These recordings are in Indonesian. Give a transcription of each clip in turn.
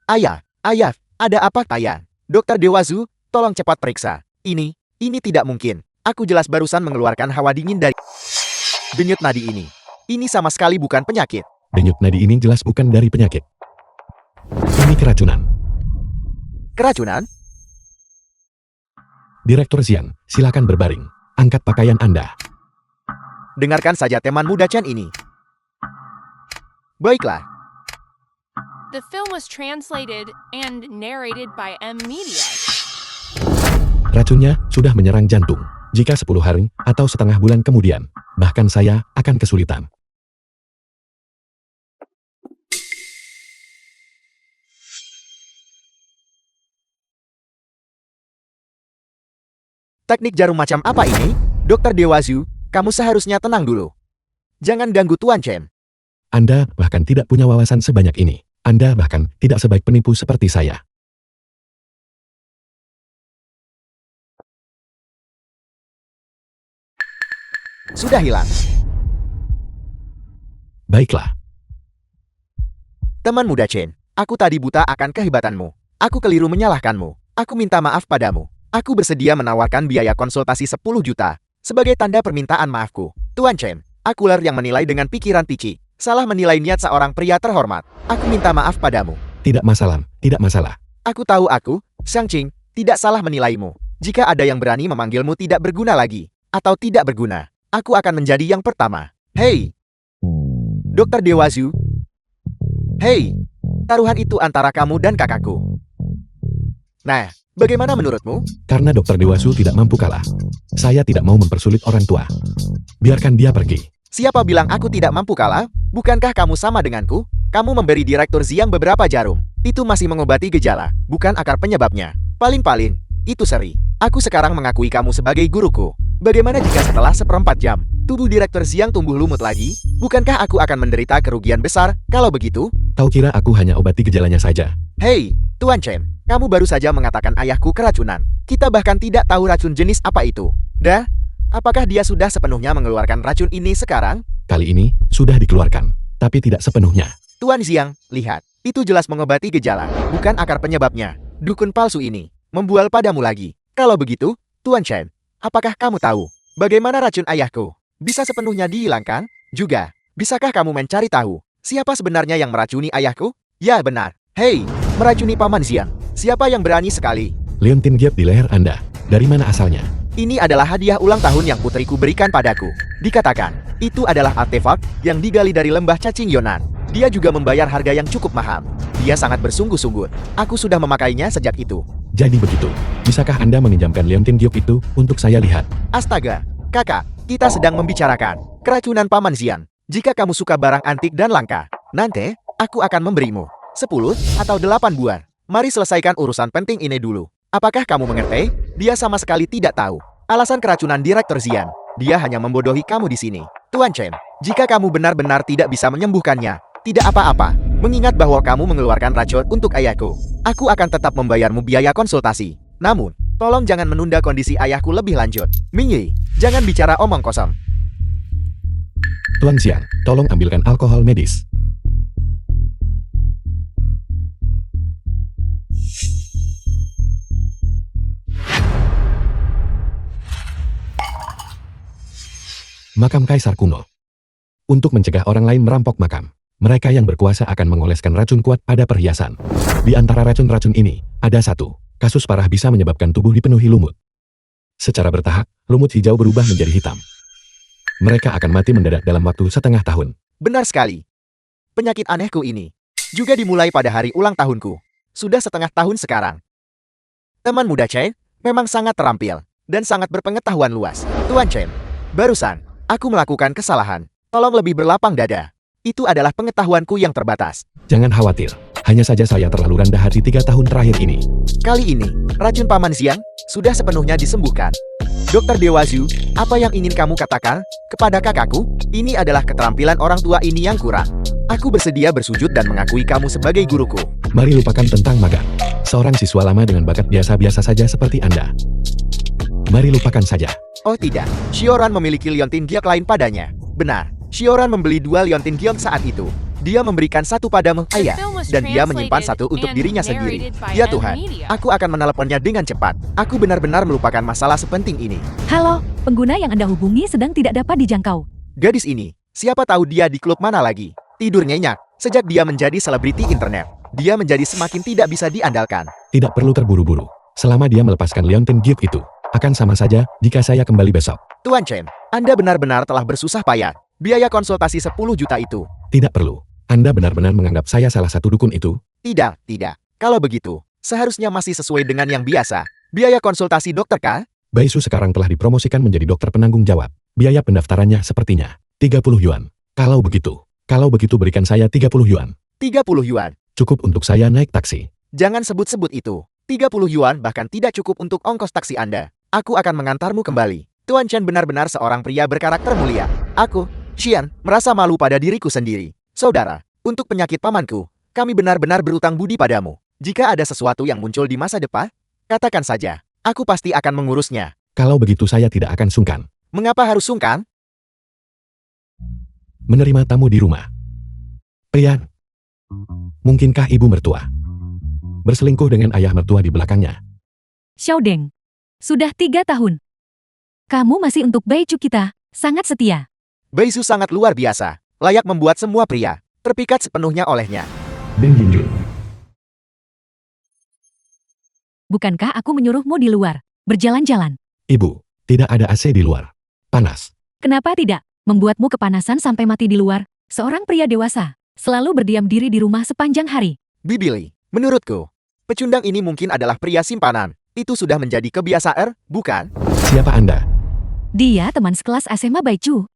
Ayah, ada apa ayah? Dokter Dewazu, tolong cepat periksa. Ini tidak mungkin. Aku jelas barusan mengeluarkan hawa dingin dari denyut nadi ini. Ini sama sekali bukan penyakit. Denyut nadi ini jelas bukan dari penyakit. Ini keracunan. Keracunan? Direktur Xiang, silakan berbaring. Angkat pakaian Anda. Dengarkan saja teman muda Chen ini. Baiklah. The film was translated and narrated by M Media. Racunnya sudah menyerang jantung. Jika 10 hari atau setengah bulan kemudian, bahkan saya akan kesulitan. Teknik jarum macam apa ini? Dokter Dewazu, kamu seharusnya tenang dulu. Jangan ganggu Tuan Chen. Anda bahkan tidak punya wawasan sebanyak ini. Anda bahkan tidak sebaik penipu seperti saya. Sudah hilang. Baiklah. Teman muda Chen, aku tadi buta akan kehebatanmu. Aku keliru menyalahkanmu. Aku minta maaf padamu. Aku bersedia menawarkan biaya konsultasi 10 juta. Sebagai tanda permintaan maafku. Tuan Chen, akuler yang menilai dengan pikiran pici. Salah menilai niat seorang pria terhormat. Aku minta maaf padamu. Tidak masalah, tidak masalah. Aku tahu Xiang Qing, tidak salah menilaimu. Jika ada yang berani memanggilmu tidak berguna lagi, atau tidak berguna, aku akan menjadi yang pertama. Hei! Dokter Dewazu. Hei! Taruhan itu antara kamu dan kakakku. Nah, bagaimana menurutmu? Karena Dokter Dewasu tidak mampu kalah. Saya tidak mau mempersulit orang tua. Biarkan dia pergi. Siapa bilang aku tidak mampu kalah? Bukankah kamu sama denganku? Kamu memberi Direktur Xiang beberapa jarum. Itu masih mengobati gejala, bukan akar penyebabnya. Paling-paling, itu seri. Aku sekarang mengakui kamu sebagai guruku. Bagaimana jika setelah 1/4 jam, tubuh Direktur Xiang tumbuh lumut lagi? Bukankah aku akan menderita kerugian besar kalau begitu? Kau kira aku hanya obati gejalanya saja? Hei, Tuan Chen, kamu baru saja mengatakan ayahku keracunan. Kita bahkan tidak tahu racun jenis apa itu. Dah, apakah dia sudah sepenuhnya mengeluarkan racun ini sekarang? Kali ini, sudah dikeluarkan. Tapi tidak sepenuhnya. Tuan Xiang, lihat. Itu jelas mengobati gejala, bukan akar penyebabnya. Dukun palsu ini membual padamu lagi. Kalau begitu, Tuan Chen, apakah kamu tahu bagaimana racun ayahku bisa sepenuhnya dihilangkan? Juga, bisakah kamu mencari tahu siapa sebenarnya yang meracuni ayahku? Ya benar. Hei, meracuni Paman Xiang. Siapa yang berani sekali? Leontin Giap di leher Anda. Dari mana asalnya? Ini adalah hadiah ulang tahun yang putriku berikan padaku. Dikatakan, itu adalah artefak yang digali dari lembah cacing Yonan. Dia juga membayar harga yang cukup mahal. Dia sangat bersungguh-sungguh. Aku sudah memakainya sejak itu. Jadi begitu. Bisakah Anda meminjamkan Leontin Giap itu untuk saya lihat? Astaga, kakak, kita sedang membicarakan keracunan Paman Xiang. Jika kamu suka barang antik dan langka, nanti aku akan memberimu 10 atau 8 buah. Mari selesaikan urusan penting ini dulu. Apakah kamu mengerti? Dia sama sekali tidak tahu alasan keracunan Direktur Xiang. Dia hanya membodohi kamu di sini. Tuan Chen, jika kamu benar-benar tidak bisa menyembuhkannya, tidak apa-apa. Mengingat bahwa kamu mengeluarkan racun untuk ayahku, aku akan tetap membayarmu biaya konsultasi. Namun, tolong jangan menunda kondisi ayahku lebih lanjut. Mingyi, jangan bicara omong kosong. Tuan Xiang, tolong ambilkan alkohol medis. Makam Kaisar Kuno. Untuk mencegah orang lain merampok makam, mereka yang berkuasa akan mengoleskan racun kuat pada perhiasan. Di antara racun-racun ini, ada satu. Kasus parah bisa menyebabkan tubuh dipenuhi lumut. Secara bertahap, lumut hijau berubah menjadi hitam. Mereka akan mati mendadak dalam waktu setengah tahun. Benar sekali. Penyakit anehku ini juga dimulai pada hari ulang tahunku. Sudah setengah tahun sekarang. Teman muda Chen memang sangat terampil dan sangat berpengetahuan luas. Tuan Chen, barusan aku melakukan kesalahan. Tolong lebih berlapang dada. Itu adalah pengetahuanku yang terbatas. Jangan khawatir. Hanya saja saya terlalu rendah hati 3 tahun terakhir ini. Kali ini, racun Paman Xiang sudah sepenuhnya disembuhkan. Dokter Dewazu, apa yang ingin kamu katakan kepada kakakku? Ini adalah keterampilan orang tua ini yang kurang. Aku bersedia bersujud dan mengakui kamu sebagai guruku. Mari lupakan tentang magang. Seorang siswa lama dengan bakat biasa-biasa saja seperti Anda. Mari lupakan saja. Oh tidak, Shioran memiliki liontin giok lain padanya. Benar, Shioran membeli 2 liontin giok saat itu. Dia memberikan satu padamu, The ayah, film was dan dia menyimpan translated satu untuk and dirinya sendiri. narrated by Ya M Tuhan, Media. aku akan meneleponnya dengan cepat. Aku benar-benar melupakan masalah sepenting ini. Halo, pengguna yang Anda hubungi sedang tidak dapat dijangkau. Gadis ini, siapa tahu dia di klub mana lagi? Tidur nyenyak. Sejak dia menjadi selebriti internet, dia menjadi semakin tidak bisa diandalkan. Tidak perlu terburu-buru. Selama dia melepaskan Leontin gift itu, akan sama saja jika saya kembali besok. Tuan Chen, Anda benar-benar telah bersusah payah. Biaya konsultasi 10 juta itu. Tidak perlu. Anda benar-benar menganggap saya salah satu dukun itu? Tidak, tidak. Kalau begitu, seharusnya masih sesuai dengan yang biasa. Biaya konsultasi dokter kah? Baisu sekarang telah dipromosikan menjadi dokter penanggung jawab. Biaya pendaftarannya sepertinya 30 yuan. Kalau begitu berikan saya 30 yuan. 30 yuan. Cukup untuk saya naik taksi. Jangan sebut-sebut itu. 30 yuan bahkan tidak cukup untuk ongkos taksi Anda. Aku akan mengantarmu kembali. Tuan Chen benar-benar seorang pria berkarakter mulia. Aku, Xian, merasa malu pada diriku sendiri. Saudara, untuk penyakit pamanku, kami benar-benar berutang budi padamu. Jika ada sesuatu yang muncul di masa depan, katakan saja. Aku pasti akan mengurusnya. Kalau begitu saya tidak akan sungkan Mengapa harus sungkan? menerima tamu di rumah. Prian, mungkinkah ibu mertua berselingkuh dengan ayah mertua di belakangnya? Xiaodeng, sudah 3 tahun. Kamu masih untuk Baicu kita, sangat setia. Baisu sangat luar biasa. Layak membuat semua pria terpikat sepenuhnya olehnya. Deng Jinjun, Bukankah aku menyuruhmu di luar, berjalan-jalan? ibu, tidak ada AC di luar. Panas. Kenapa tidak? Membuatmu kepanasan sampai mati di luar. Seorang pria dewasa, selalu berdiam diri di rumah sepanjang hari. Bibili, menurutku, pecundang ini mungkin adalah pria simpanan. Itu sudah menjadi kebiasaan, bukan? Siapa Anda? Dia teman sekelas SMA Baicu.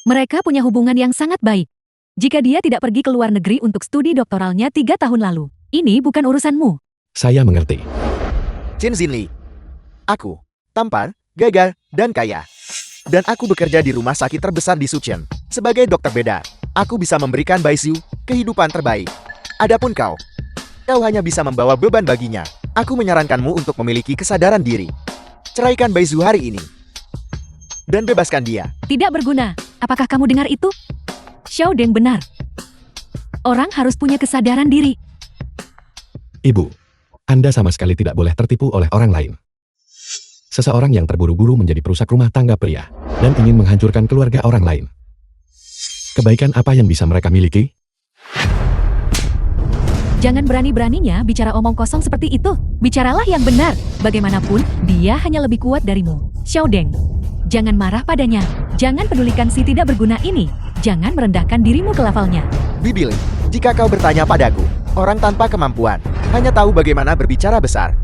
Mereka punya hubungan yang sangat baik. Jika dia tidak pergi ke luar negeri untuk studi doktoralnya 3 tahun lalu, ini bukan urusanmu. Saya mengerti. Chen Xinli. Aku, tampan, gagah, dan kaya. Dan aku bekerja di rumah sakit terbesar di Suchen. Sebagai dokter beda, aku bisa memberikan Baisu kehidupan terbaik. Adapun kau hanya bisa membawa beban baginya. Aku menyarankanmu untuk memiliki kesadaran diri. Ceraikan Baisu hari ini. Dan bebaskan dia. Tidak berguna. Apakah kamu dengar itu? Xiaodeng benar. Orang harus punya kesadaran diri. Ibu, Anda sama sekali tidak boleh tertipu oleh orang lain. Seseorang yang terburu-buru menjadi perusak rumah tangga pria dan ingin menghancurkan keluarga orang lain. Kebaikan apa yang bisa mereka miliki? Jangan berani-beraninya bicara omong kosong seperti itu. Bicaralah yang benar. Bagaimanapun, dia hanya lebih kuat darimu. Xiaodeng, jangan marah padanya. Jangan pedulikan si tidak berguna ini. Jangan merendahkan dirimu ke levelnya. Bibili, jika kau bertanya padaku, orang tanpa kemampuan, hanya tahu bagaimana berbicara besar.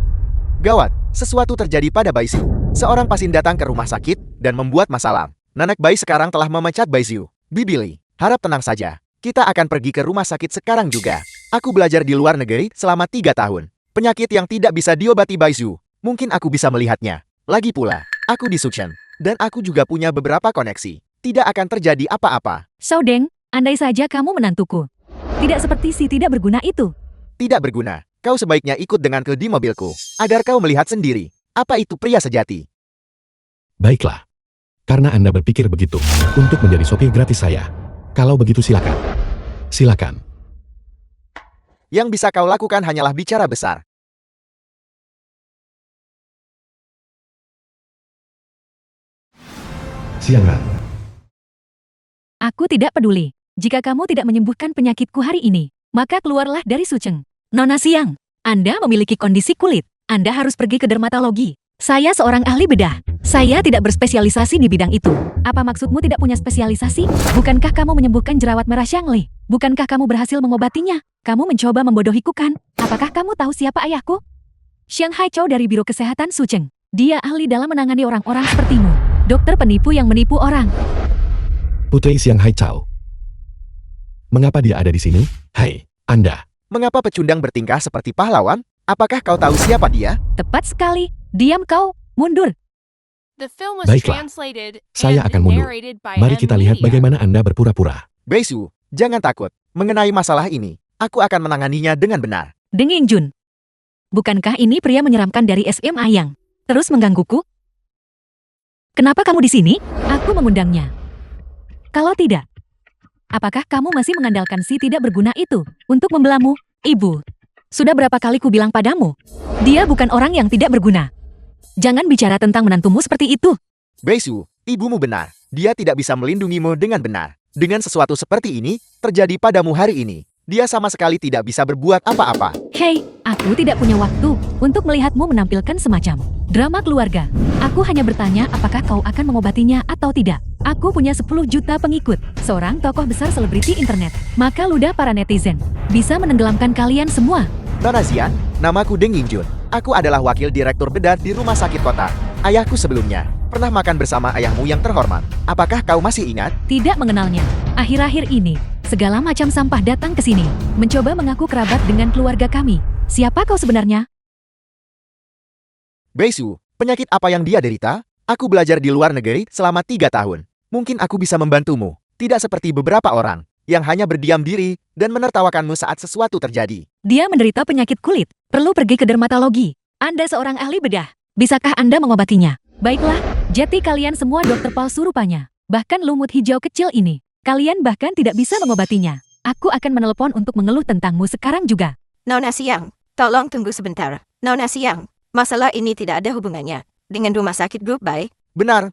Gawat, sesuatu terjadi pada Baisu. Seorang pasien datang ke rumah sakit dan membuat masalah. Nanak bayi sekarang telah memecat Baisu. Bibili, harap tenang saja. Kita akan pergi ke rumah sakit sekarang juga. Aku belajar di luar negeri selama 3 tahun. Penyakit yang tidak bisa diobati Baisu. Mungkin aku bisa melihatnya. Lagi pula, aku di Suchen. Dan aku juga punya beberapa koneksi. Tidak akan terjadi apa-apa. Xiaodeng, andai saja kamu menantuku. Tidak seperti si tidak berguna itu. Tidak berguna. Kau sebaiknya ikut denganku di mobilku, agar kau melihat sendiri. Apa itu pria sejati? Baiklah. Karena Anda berpikir begitu, untuk menjadi sopir gratis saya. Kalau begitu silakan. Silakan. Yang bisa kau lakukan hanyalah bicara besar. Siangan. Aku tidak peduli. Jika kamu tidak menyembuhkan penyakitku hari ini, maka keluarlah dari Sucheng. Nona Siang, Anda memiliki kondisi kulit. Anda harus pergi ke dermatologi. Saya seorang ahli bedah. Saya tidak berspesialisasi di bidang itu. Apa maksudmu tidak punya spesialisasi? Bukankah kamu menyembuhkan jerawat merah Xiangli? Bukankah kamu berhasil mengobatinya? Kamu mencoba membodohiku kan? Apakah kamu tahu siapa ayahku? Xiang Haichou dari Biro Kesehatan Sucheng. Dia ahli dalam menangani orang-orang sepertimu. Dokter penipu yang menipu orang. Putri Xiang Haichou. Mengapa dia ada di sini? Hai, Anda. Mengapa pecundang bertingkah seperti pahlawan? Apakah kau tahu siapa dia? Tepat sekali. Diam kau. Mundur. The film was Baiklah. translated Saya and akan mundur. narrated by Mari M kita lihat Media. bagaimana Anda berpura-pura. Baisu, jangan takut. Mengenai masalah ini, aku akan menanganinya dengan benar. Deng Yingjun. Bukankah ini pria menyeramkan dari SMA yang terus menggangguku? Kenapa kamu di sini? Aku mengundangnya. Kalau tidak, Apakah kamu masih mengandalkan si tidak berguna itu untuk membelamu, Ibu? Sudah berapa kali ku bilang padamu, dia bukan orang yang tidak berguna. Jangan bicara tentang menantumu seperti itu. Beisu, ibumu benar. Dia tidak bisa melindungimu dengan benar. Dengan sesuatu seperti ini terjadi padamu hari ini, dia sama sekali tidak bisa berbuat apa-apa. Hei, aku tidak punya waktu untuk melihatmu menampilkan semacam drama keluarga. Aku hanya bertanya apakah kau akan mengobatinya atau tidak. Aku punya 10 juta pengikut, seorang tokoh besar selebriti internet. Maka ludah para netizen bisa menenggelamkan kalian semua. Nona Xian, namaku Deng Yingjun. Aku adalah wakil direktur bedah di rumah sakit kota. Ayahku sebelumnya pernah makan bersama ayahmu yang terhormat. Apakah kau masih ingat? Tidak mengenalnya. Akhir-akhir ini, segala macam sampah datang ke sini, mencoba mengaku kerabat dengan keluarga kami. Siapa kau sebenarnya? Beisu, penyakit apa yang dia derita? Aku belajar di luar negeri selama 3 tahun. Mungkin aku bisa membantumu. Tidak seperti beberapa orang yang hanya berdiam diri dan menertawakanmu saat sesuatu terjadi. Dia menderita penyakit kulit, perlu pergi ke dermatologi. Anda seorang ahli bedah. Bisakah Anda mengobatinya? Baiklah, jadi kalian semua dokter palsu rupanya. Bahkan lumut hijau kecil ini. Kalian bahkan tidak bisa mengobatinya. Aku akan menelepon untuk mengeluh tentangmu sekarang juga. Nona Siang, tolong tunggu sebentar. Nona Siang, masalah ini tidak ada hubungannya dengan rumah sakit Grup Bai. Benar.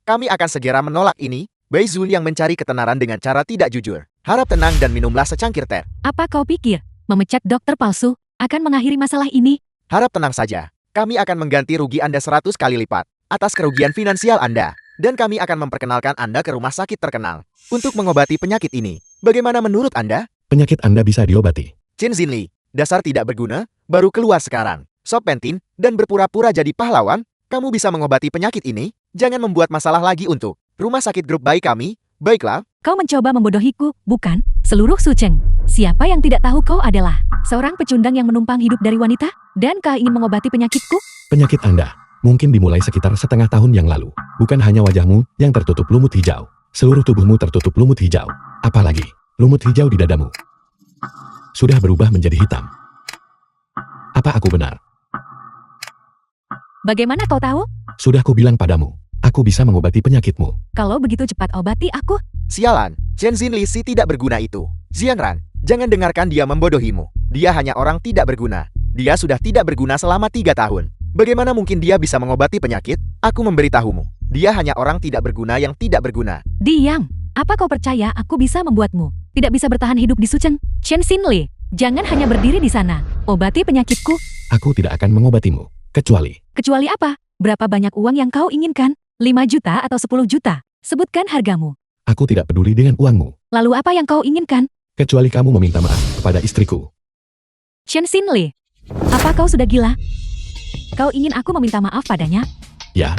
Kami akan segera menolak ini. Beizul yang mencari ketenaran dengan cara tidak jujur. Harap tenang dan minumlah secangkir teh. Apa kau pikir, memecat dokter palsu akan mengakhiri masalah ini? Harap tenang saja. Kami akan mengganti rugi Anda 100 kali lipat atas kerugian finansial Anda. Dan kami akan memperkenalkan Anda ke rumah sakit terkenal untuk mengobati penyakit ini. Bagaimana menurut Anda? Penyakit Anda bisa diobati. Chen Xinli, dasar tidak berguna, baru keluar sekarang. Sop pentin, dan berpura-pura jadi pahlawan, kamu bisa mengobati penyakit ini? Jangan membuat masalah lagi untuk rumah sakit Grup Bai kami. Baiklah, Kau mencoba membodohiku, bukan? Seluruh Suceng. Siapa yang tidak tahu kau adalah seorang pecundang yang menumpang hidup dari wanita? Dan kau ingin mengobati penyakitku? Penyakit Anda mungkin dimulai sekitar setengah tahun yang lalu. Bukan hanya wajahmu yang tertutup lumut hijau. Seluruh tubuhmu tertutup lumut hijau. Apalagi, lumut hijau di dadamu sudah berubah menjadi hitam. Apa aku benar? Bagaimana kau tahu? Sudah kubilang padamu, aku bisa mengobati penyakitmu. Kalau begitu cepat obati aku. sialan. Chen Xinli si tidak berguna itu. Xianran, jangan dengarkan dia membodohimu. Dia hanya orang tidak berguna. Dia sudah tidak berguna selama 3 tahun. Bagaimana mungkin dia bisa mengobati penyakit? Aku memberitahumu. Dia hanya orang tidak berguna yang tidak berguna. Diam. Apa kau percaya aku bisa membuatmu tidak bisa bertahan hidup di Suceng? Chen Xinli, jangan hanya berdiri di sana. Obati penyakitku. Aku tidak akan mengobatimu, kecuali Kecuali apa? Berapa banyak uang yang kau inginkan? 5 juta atau 10 juta? Sebutkan hargamu. aku tidak peduli dengan uangmu, Lalu apa yang kau inginkan? kecuali kamu meminta maaf kepada istriku. Chen Xinli, apa kau sudah gila? Kau ingin aku meminta maaf padanya? Ya,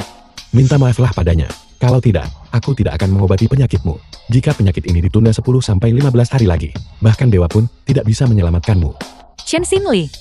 minta maaflah padanya. Kalau tidak, aku tidak akan mengobati penyakitmu. Jika penyakit ini ditunda 10-15 hari lagi, bahkan dewa pun tidak bisa menyelamatkanmu. Chen Xinli,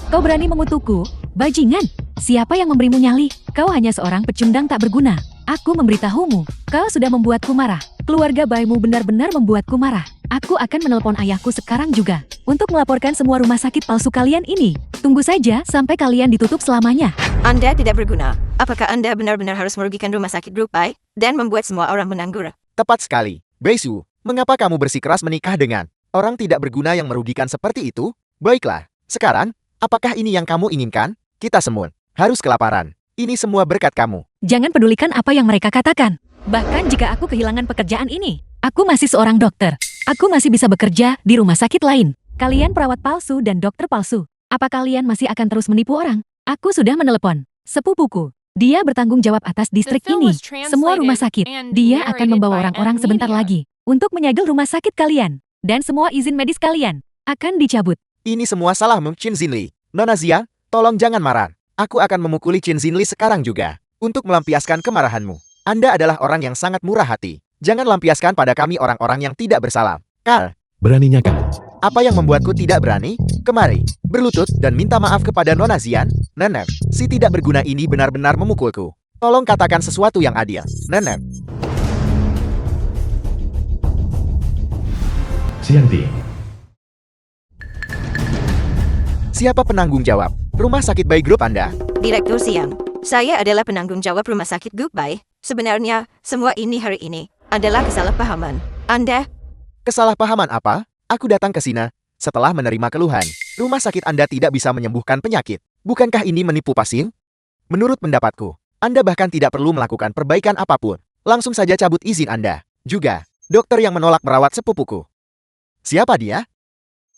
kau berani mengutukku? Bajingan, siapa yang memberimu nyali? Kau hanya seorang pecundang tak berguna. Aku memberitahumu, kau sudah membuatku marah. Keluarga Baimu benar-benar membuatku marah. Aku akan menelpon ayahku sekarang juga untuk melaporkan semua rumah sakit palsu kalian ini. Tunggu saja sampai kalian ditutup selamanya. Anda tidak berguna. Apakah Anda benar-benar harus merugikan rumah sakit Grup Bai dan membuat semua orang menganggur? Tepat sekali. Beisu, mengapa kamu bersikeras menikah dengan orang tidak berguna yang merugikan seperti itu? Baiklah, sekarang, apakah ini yang kamu inginkan? Kita semua harus kelaparan. Ini semua berkat kamu. Jangan pedulikan apa yang mereka katakan. Bahkan jika aku kehilangan pekerjaan ini, aku masih seorang dokter. Aku masih bisa bekerja di rumah sakit lain. Kalian perawat palsu dan dokter palsu. Apa kalian masih akan terus menipu orang? Aku sudah menelepon sepupuku. Dia bertanggung jawab atas distrik film ini. was translated Semua rumah sakit. and Dia akan narrated membawa by orang-orang M sebentar Media. lagi untuk menyegel rumah sakit kalian. Dan semua izin medis kalian akan dicabut. Ini semua salahmu, Chen Xinli. Nona Xia, tolong jangan marah. Aku akan memukuli Chen Xinli sekarang juga untuk melampiaskan kemarahanmu. Anda adalah orang yang sangat murah hati. Jangan lampiaskan pada kami orang-orang yang tidak bersalah. Karl, Beraninya kamu. apa yang membuatku tidak berani? Kemari, berlutut dan minta maaf kepada Nona Xian. Nenek, si tidak berguna ini benar-benar memukulku. Tolong katakan sesuatu yang adil. Nenek, Xiangti, siapa penanggung jawab rumah sakit Bai Group Anda? Direktur Siang, saya adalah penanggung jawab rumah sakit Grup Bai. Sebenarnya, semua ini hari ini adalah kesalahpahaman. Anda Kesalahpahaman apa? Aku datang ke sini setelah menerima keluhan. Rumah sakit Anda tidak bisa menyembuhkan penyakit. Bukankah ini menipu pasien? Menurut pendapatku, Anda bahkan tidak perlu melakukan perbaikan apapun. Langsung saja cabut izin Anda. Juga, dokter yang menolak merawat sepupuku. Siapa dia?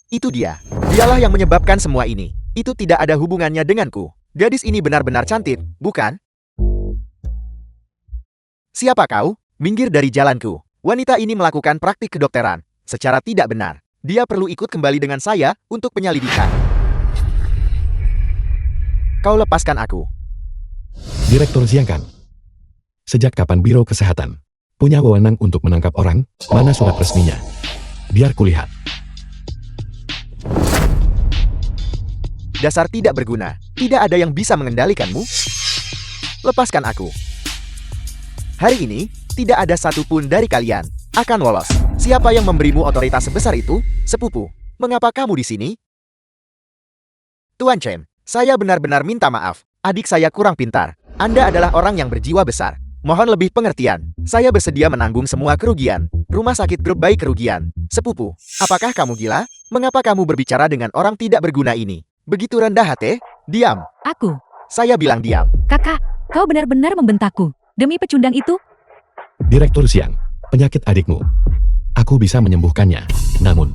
Itu dia. Dialah yang menyebabkan semua ini. Itu tidak ada hubungannya denganku. Gadis ini benar-benar cantik, bukan? Siapa kau? Minggir dari jalanku. Wanita ini melakukan praktik kedokteran secara tidak benar. Dia perlu ikut kembali dengan saya untuk penyelidikan. Kau lepaskan aku. Direktur Xiang. Sejak kapan Biro Kesehatan punya wewenang untuk menangkap orang? Mana surat resminya? Biar kulihat. Dasar tidak berguna. Tidak ada yang bisa mengendalikanmu. Lepaskan aku. Hari ini, tidak ada satupun dari kalian akan lolos. Siapa yang memberimu otoritas sebesar itu? Sepupu, mengapa kamu di sini? Tuan Chen, saya benar-benar minta maaf. Adik saya kurang pintar. Anda adalah orang yang berjiwa besar. Mohon lebih pengertian. Saya bersedia menanggung semua kerugian. Rumah sakit grup baik kerugian. Sepupu, apakah kamu gila? Mengapa kamu berbicara dengan orang tidak berguna ini? Begitu rendah hati? Diam. Aku. Saya bilang diam. Kakak, kau benar-benar membentakku. Demi pecundang itu, Direktur Xiang, penyakit adikmu. Aku bisa menyembuhkannya. Namun,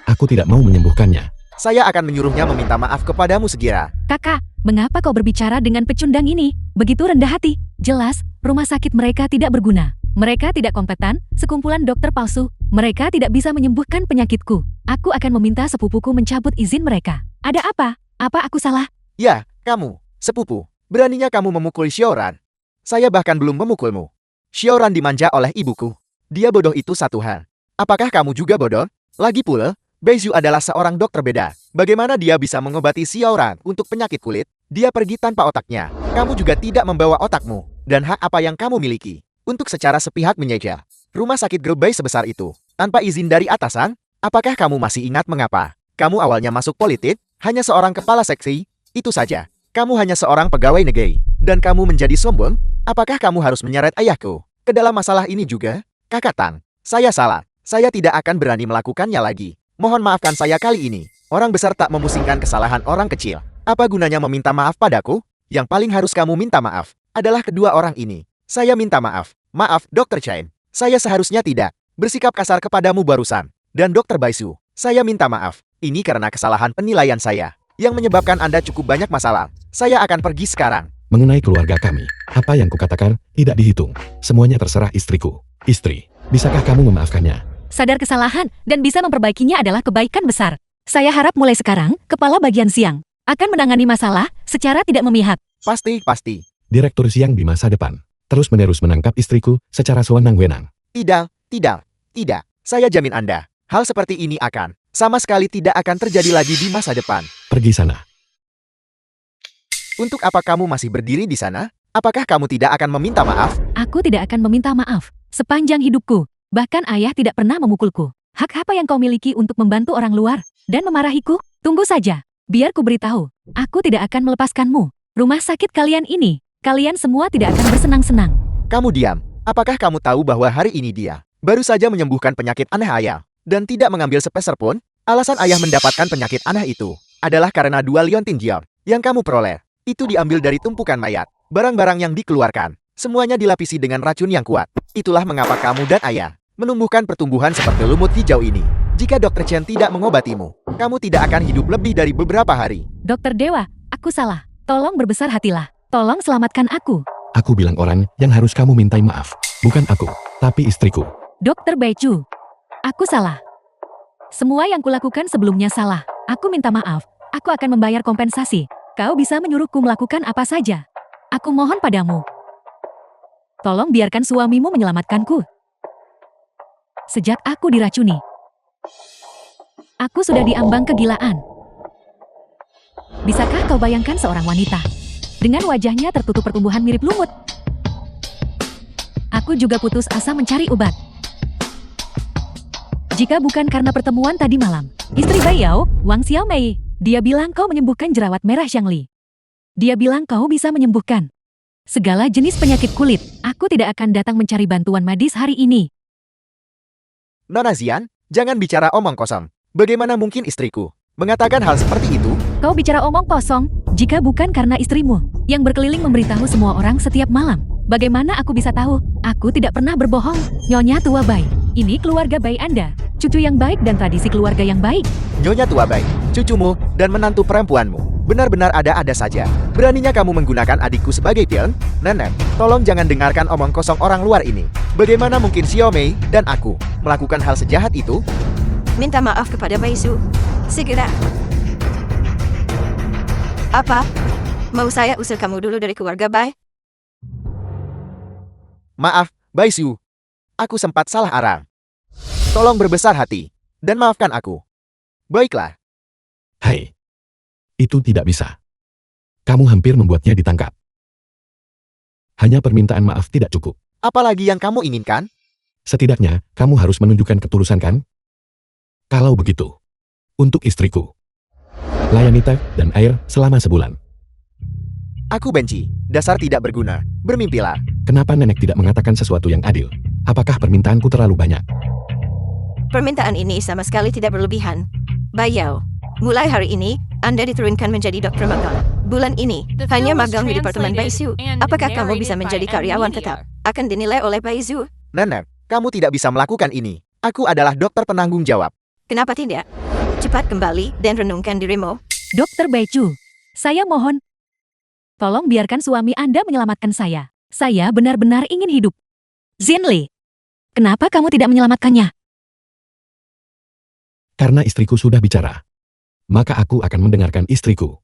aku tidak mau menyembuhkannya. Saya akan menyuruhnya meminta maaf kepadamu segera. kakak, mengapa kau berbicara dengan pecundang ini? Begitu rendah hati. Jelas, rumah sakit mereka tidak berguna. Mereka tidak kompeten, sekumpulan dokter palsu. Mereka tidak bisa menyembuhkan penyakitku. Aku akan meminta sepupuku mencabut izin mereka. Ada apa? Apa aku salah? Ya, kamu, sepupu. Beraninya kamu memukul Xiaoran. Saya bahkan belum memukulmu. Xiaoran dimanja oleh ibuku. Dia bodoh itu satu hal. Apakah kamu juga bodoh? Lagi pula, Beizhu adalah seorang dokter beda. Bagaimana dia bisa mengobati Xiaoran untuk penyakit kulit? Dia pergi tanpa otaknya. Kamu juga tidak membawa otakmu. Dan hak apa yang kamu miliki? Untuk secara sepihak menyegel rumah sakit grup bayi sebesar itu. Tanpa izin dari atasan? Apakah kamu masih ingat mengapa? Kamu awalnya masuk politik? Hanya seorang kepala seksi? Itu saja. Kamu hanya seorang pegawai negeri. Dan kamu menjadi sombong? Apakah kamu harus menyeret ayahku ke dalam masalah ini juga? Kakak Tang, saya salah. Saya tidak akan berani melakukannya lagi. Mohon maafkan saya kali ini. Orang besar tak memusingkan kesalahan orang kecil. Apa gunanya meminta maaf padaku? Yang paling harus kamu minta maaf adalah kedua orang ini. Saya minta maaf. Maaf, Dr. Chen. Saya seharusnya tidak bersikap kasar kepadamu barusan. Dan Dr. Baisu, saya minta maaf. Ini karena kesalahan penilaian saya yang menyebabkan Anda cukup banyak masalah. Saya akan pergi sekarang. Mengenai keluarga kami, apa yang kukatakan tidak dihitung. Semuanya terserah istriku. Istri, bisakah kamu memaafkannya? Sadar kesalahan dan bisa memperbaikinya adalah kebaikan besar. Saya harap mulai sekarang, kepala bagian Xiang akan menangani masalah secara tidak memihak. Pasti. Direktur Xiang di masa depan terus-menerus menangkap istriku secara sewenang-wenang. Tidak. Saya jamin Anda, hal seperti ini akan sama sekali tidak akan terjadi lagi di masa depan. Pergi sana. Untuk apa kamu masih berdiri di sana? Apakah kamu tidak akan meminta maaf? Aku tidak akan meminta maaf sepanjang hidupku. Bahkan ayah tidak pernah memukulku. Hak apa yang kau miliki untuk membantu orang luar dan memarahiku? Tunggu saja. Biar ku beritahu. Aku tidak akan melepaskanmu. Rumah sakit kalian ini, kalian semua tidak akan bersenang-senang. Kamu diam. Apakah kamu tahu bahwa hari ini dia baru saja menyembuhkan penyakit aneh ayah dan tidak mengambil sepeser pun? Alasan ayah mendapatkan penyakit aneh itu adalah karena 2 liontin jiao yang kamu peroleh. Itu diambil dari tumpukan mayat. Barang-barang yang dikeluarkan, semuanya dilapisi dengan racun yang kuat. Itulah mengapa kamu dan ayah menumbuhkan pertumbuhan seperti lumut hijau ini. Jika Dr. Chen tidak mengobatimu, kamu tidak akan hidup lebih dari beberapa hari. Dokter Dewa, aku salah. Tolong berbesar hatilah. Tolong selamatkan aku. Aku bilang orang yang harus kamu mintai maaf. Bukan aku, tapi istriku. Dokter Baichu, aku salah. Semua yang kulakukan sebelumnya salah. Aku minta maaf. Aku akan membayar kompensasi. Kau bisa menyuruhku melakukan apa saja. Aku mohon padamu. Tolong biarkan suamimu menyelamatkanku. Sejak aku diracuni, aku sudah diambang kegilaan. Bisakah kau bayangkan seorang wanita dengan wajahnya tertutup pertumbuhan mirip lumut? Aku juga putus asa mencari obat. Jika bukan karena pertemuan tadi malam, istri Bai Yao, Wang Xiaomei, dia bilang kau menyembuhkan jerawat merah Xiangli. Dia bilang kau bisa menyembuhkan Segala jenis penyakit kulit, aku tidak akan datang mencari bantuan medis hari ini. Nona Xian, jangan bicara omong kosong. Bagaimana mungkin istriku mengatakan hal seperti itu? Kau bicara omong kosong, jika bukan karena istrimu, yang berkeliling memberitahu semua orang setiap malam. Bagaimana aku bisa tahu? Aku tidak pernah berbohong. Nyonya tua baik, ini keluarga baik Anda. Cucu yang baik dan tradisi keluarga yang baik. Nyonya tua baik, cucumu dan menantu perempuanmu benar-benar ada-ada saja. Beraninya kamu menggunakan adikku sebagai pion? Nenek, tolong jangan dengarkan omong kosong orang luar ini. Bagaimana mungkin Xiao Mei dan aku melakukan hal sejahat itu? Minta maaf kepada Baizu. Segera. Apa? Mau saya usir kamu dulu dari keluarga Bai? Maaf, Baisu. Aku sempat salah arah. Tolong berbesar hati dan maafkan aku. Baiklah. Hai. Itu tidak bisa. Kamu hampir membuatnya ditangkap. Hanya permintaan maaf tidak cukup. Apalagi yang kamu inginkan? Setidaknya, kamu harus menunjukkan ketulusan kan? Kalau begitu, untuk istriku, layani teh dan air selama sebulan. Aku benci. Dasar tidak berguna. Bermimpilah. Kenapa nenek tidak mengatakan sesuatu yang adil? Apakah permintaanku terlalu banyak? Permintaan ini sama sekali tidak berlebihan. Bayau, mulai hari ini, Anda diturunkan menjadi dokter magang. Bulan ini, The hanya film was magang di Departemen translated Baizu. and Apakah kamu narrated bisa by menjadi M. karyawan Media. tetap? Akan dinilai oleh Baizu. Nenek, kamu tidak bisa melakukan ini. Aku adalah dokter penanggung jawab. Kenapa tidak? Cepat kembali dan renungkan dirimu. Dokter Baichu, saya mohon. Tolong biarkan suami Anda menyelamatkan saya. Saya benar-benar ingin hidup. Zinli, kenapa kamu tidak menyelamatkannya? Karena istriku sudah bicara. Maka aku akan mendengarkan istriku.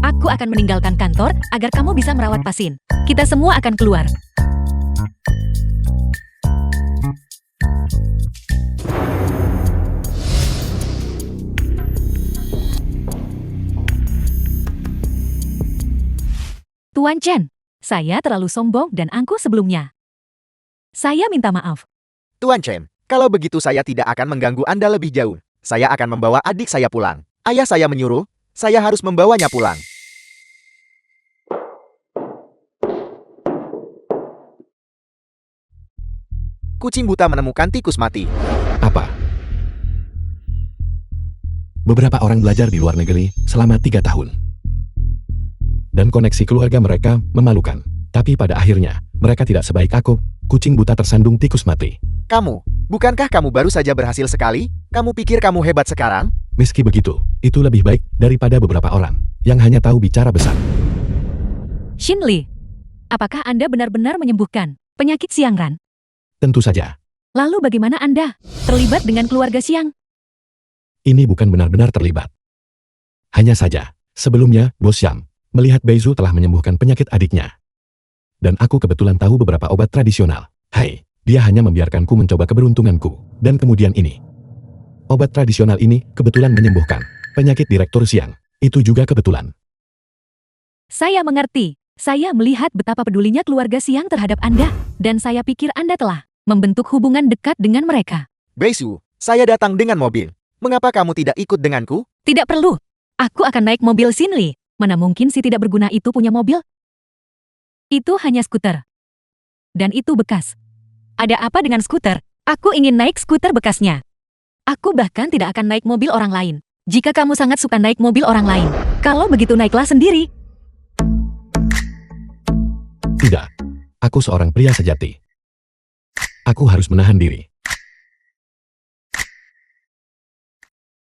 Aku akan meninggalkan kantor agar kamu bisa merawat pasien. Kita semua akan keluar. Tuan Chen, saya terlalu sombong dan angkuh sebelumnya. Saya minta maaf. Tuan Chen, kalau begitu saya tidak akan mengganggu Anda lebih jauh. Saya akan membawa adik saya pulang. Ayah saya menyuruh, saya harus membawanya pulang. Kucing buta menemukan tikus mati. Apa? Beberapa orang belajar di luar negeri selama 3 tahun. Dan koneksi keluarga mereka memalukan. Tapi pada akhirnya, mereka tidak sebaik aku. Kucing buta tersandung tikus mati. Kamu, bukankah kamu baru saja berhasil sekali? Kamu pikir kamu hebat sekarang? Meski begitu, itu lebih baik daripada beberapa orang yang hanya tahu bicara besar. Shinli, apakah Anda benar-benar menyembuhkan penyakit Xiangran? Tentu saja, Lalu bagaimana Anda terlibat dengan keluarga Xiang? ini bukan benar-benar terlibat. Hanya saja, sebelumnya, Bos Xiang melihat Beizu telah menyembuhkan penyakit adiknya. Dan aku kebetulan tahu beberapa obat tradisional. Hai, dia hanya membiarkanku mencoba keberuntunganku. Dan kemudian ini. Obat tradisional ini kebetulan menyembuhkan penyakit Direktur Xiang. Itu juga kebetulan. Saya mengerti. Saya melihat betapa pedulinya keluarga Xiang terhadap Anda, dan saya pikir Anda telah membentuk hubungan dekat dengan mereka. Beisu, saya datang dengan mobil. Mengapa kamu tidak ikut denganku? Tidak perlu. Aku akan naik mobil Shinli. Mana mungkin si tidak berguna itu punya mobil? Itu hanya skuter. Dan itu bekas. Ada apa dengan skuter? Aku ingin naik skuter bekasnya. Aku bahkan tidak akan naik mobil orang lain. Jika kamu sangat suka naik mobil orang lain, kalau begitu naiklah sendiri. Tidak. Aku seorang pria sejati. Aku harus menahan diri.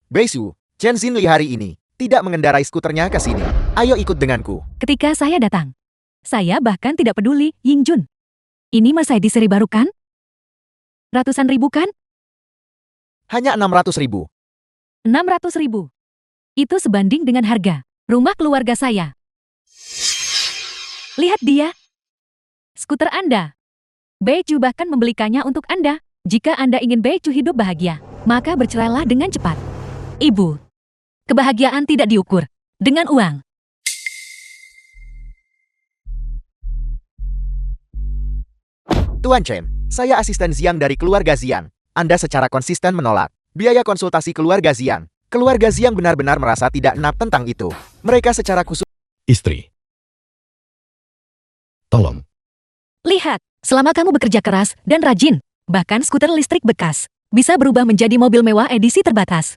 Beisu, Chen Xinli hari ini tidak mengendarai skuternya ke sini. Ayo ikut denganku. Ketika saya datang, saya bahkan tidak peduli, Yingjun. Ini Mercedes seri baru kan? Ratusan ribu kan? Hanya 600.000. 600 ribu. Itu sebanding dengan harga rumah keluarga saya. Lihat dia. Skuter Anda. Beicu bahkan membelikannya untuk Anda. Jika Anda ingin Beicu hidup bahagia, maka bercerailah dengan cepat. Ibu, kebahagiaan tidak diukur dengan uang. Tuan Chen, saya asisten Xiang dari keluarga Xiang. Anda secara konsisten menolak biaya konsultasi keluarga Xiang. Keluarga Xiang benar-benar merasa tidak enak tentang itu. Mereka secara khusus Istri. Tolong. Lihat, selama kamu bekerja keras dan rajin, bahkan skuter listrik bekas bisa berubah menjadi mobil mewah edisi terbatas.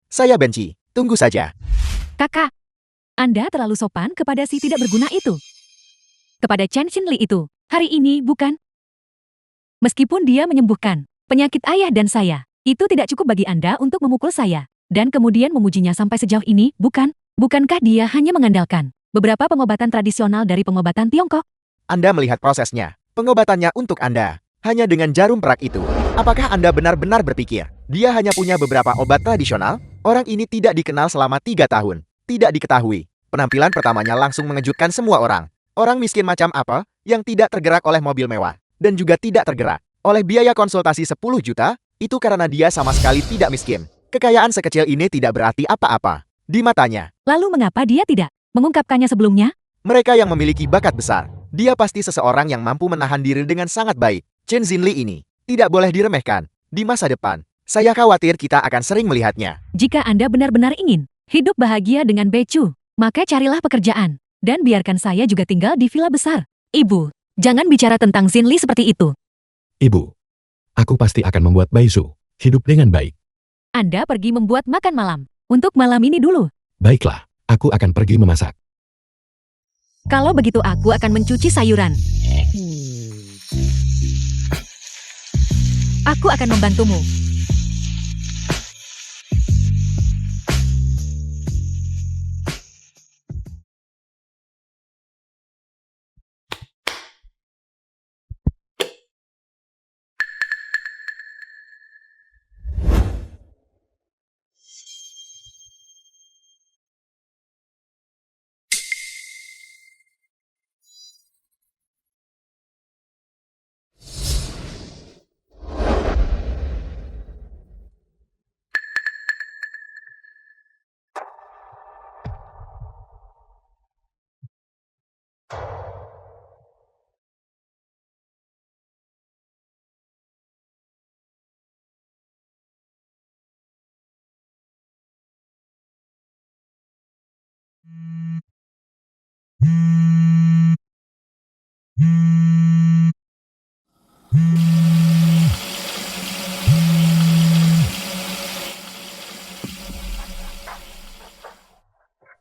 Saya benci. Tunggu saja. Kakak, Anda terlalu sopan kepada si tidak berguna itu. Kepada Chen Xinli itu, hari ini bukan? Meskipun dia menyembuhkan penyakit ayah dan saya, itu tidak cukup bagi Anda untuk memukul saya. Dan kemudian memujinya sampai sejauh ini, bukan? Bukankah dia hanya mengandalkan beberapa pengobatan tradisional dari pengobatan Tiongkok? Anda melihat prosesnya. Pengobatannya untuk Anda. Hanya dengan jarum perak itu. Apakah Anda benar-benar berpikir, dia hanya punya beberapa obat tradisional? Orang ini tidak dikenal selama 3 tahun. Tidak diketahui. Penampilan pertamanya langsung mengejutkan semua orang. Orang miskin macam apa yang tidak tergerak oleh mobil mewah. Dan juga tidak tergerak oleh biaya konsultasi 10 juta, itu karena dia sama sekali tidak miskin. Kekayaan sekecil ini tidak berarti apa-apa di matanya. Lalu mengapa dia tidak mengungkapkannya sebelumnya? Mereka yang memiliki bakat besar, dia pasti seseorang yang mampu menahan diri dengan sangat baik. Chen Xinli ini tidak boleh diremehkan. Di masa depan, saya khawatir kita akan sering melihatnya. Jika Anda benar-benar ingin hidup bahagia dengan Becu, maka carilah pekerjaan. Dan biarkan saya juga tinggal di villa besar. Ibu, jangan bicara tentang Xinli seperti itu. Ibu, aku pasti akan membuat Baisu hidup dengan baik. Anda pergi membuat makan malam. Untuk malam ini dulu. Baiklah, aku akan pergi memasak. Kalau begitu aku akan mencuci sayuran. Aku akan membantumu.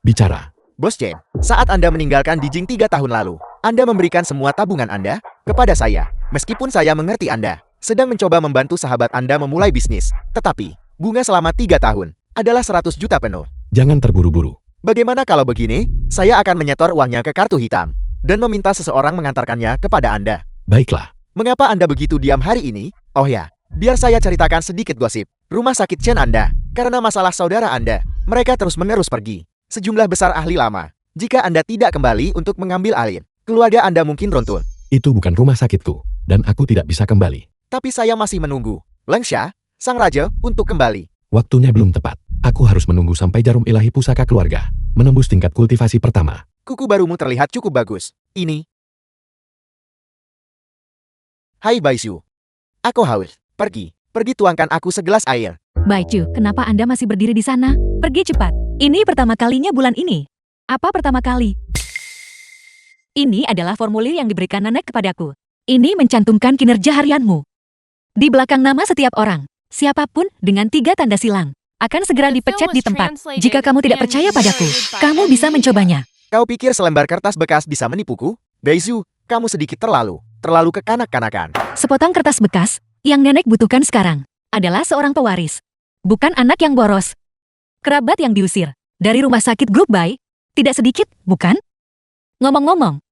Bicara. Bos Chen, saat Anda meninggalkan Dijing 3 tahun lalu, Anda memberikan semua tabungan Anda kepada saya. Meskipun saya mengerti Anda sedang mencoba membantu sahabat Anda memulai bisnis, tetapi bunga selama 3 tahun adalah 100 juta penuh. Jangan terburu-buru. Bagaimana kalau begini? Saya akan menyetor uangnya ke kartu hitam dan meminta seseorang mengantarkannya kepada Anda. Baiklah. Mengapa Anda begitu diam hari ini? Oh ya, biar saya ceritakan sedikit gosip. Rumah sakit Chen Anda, karena masalah saudara Anda, mereka terus menerus pergi. Sejumlah besar ahli lama. Jika Anda tidak kembali untuk mengambil alih, keluarga Anda mungkin runtuh. Itu bukan rumah sakitku, dan aku tidak bisa kembali. Tapi saya masih menunggu Lengsha, sang raja, untuk kembali. Waktunya belum tepat. Aku harus menunggu sampai jarum ilahi pusaka keluarga menembus tingkat kultivasi pertama. Kuku barumu terlihat cukup bagus. Ini. Hai Baisu. Aku haus. Pergi tuangkan aku segelas air. Baicu, kenapa Anda masih berdiri di sana? Pergi cepat. Ini pertama kalinya bulan ini. Apa pertama kali? Ini adalah formulir yang diberikan nenek kepadaku. Ini mencantumkan kinerja harianmu. Di belakang nama setiap orang, siapapun dengan 3 tanda silang, akan segera dipecat di tempat. Jika kamu tidak percaya padaku, kamu bisa mencobanya. Kau pikir selembar kertas bekas bisa menipuku? Baisu, kamu sedikit terlalu kekanak-kanakan. Sepotong kertas bekas yang nenek butuhkan sekarang adalah seorang pewaris, bukan anak yang boros. Kerabat yang diusir dari rumah sakit Grup Bai, tidak sedikit, bukan? Ngomong-ngomong.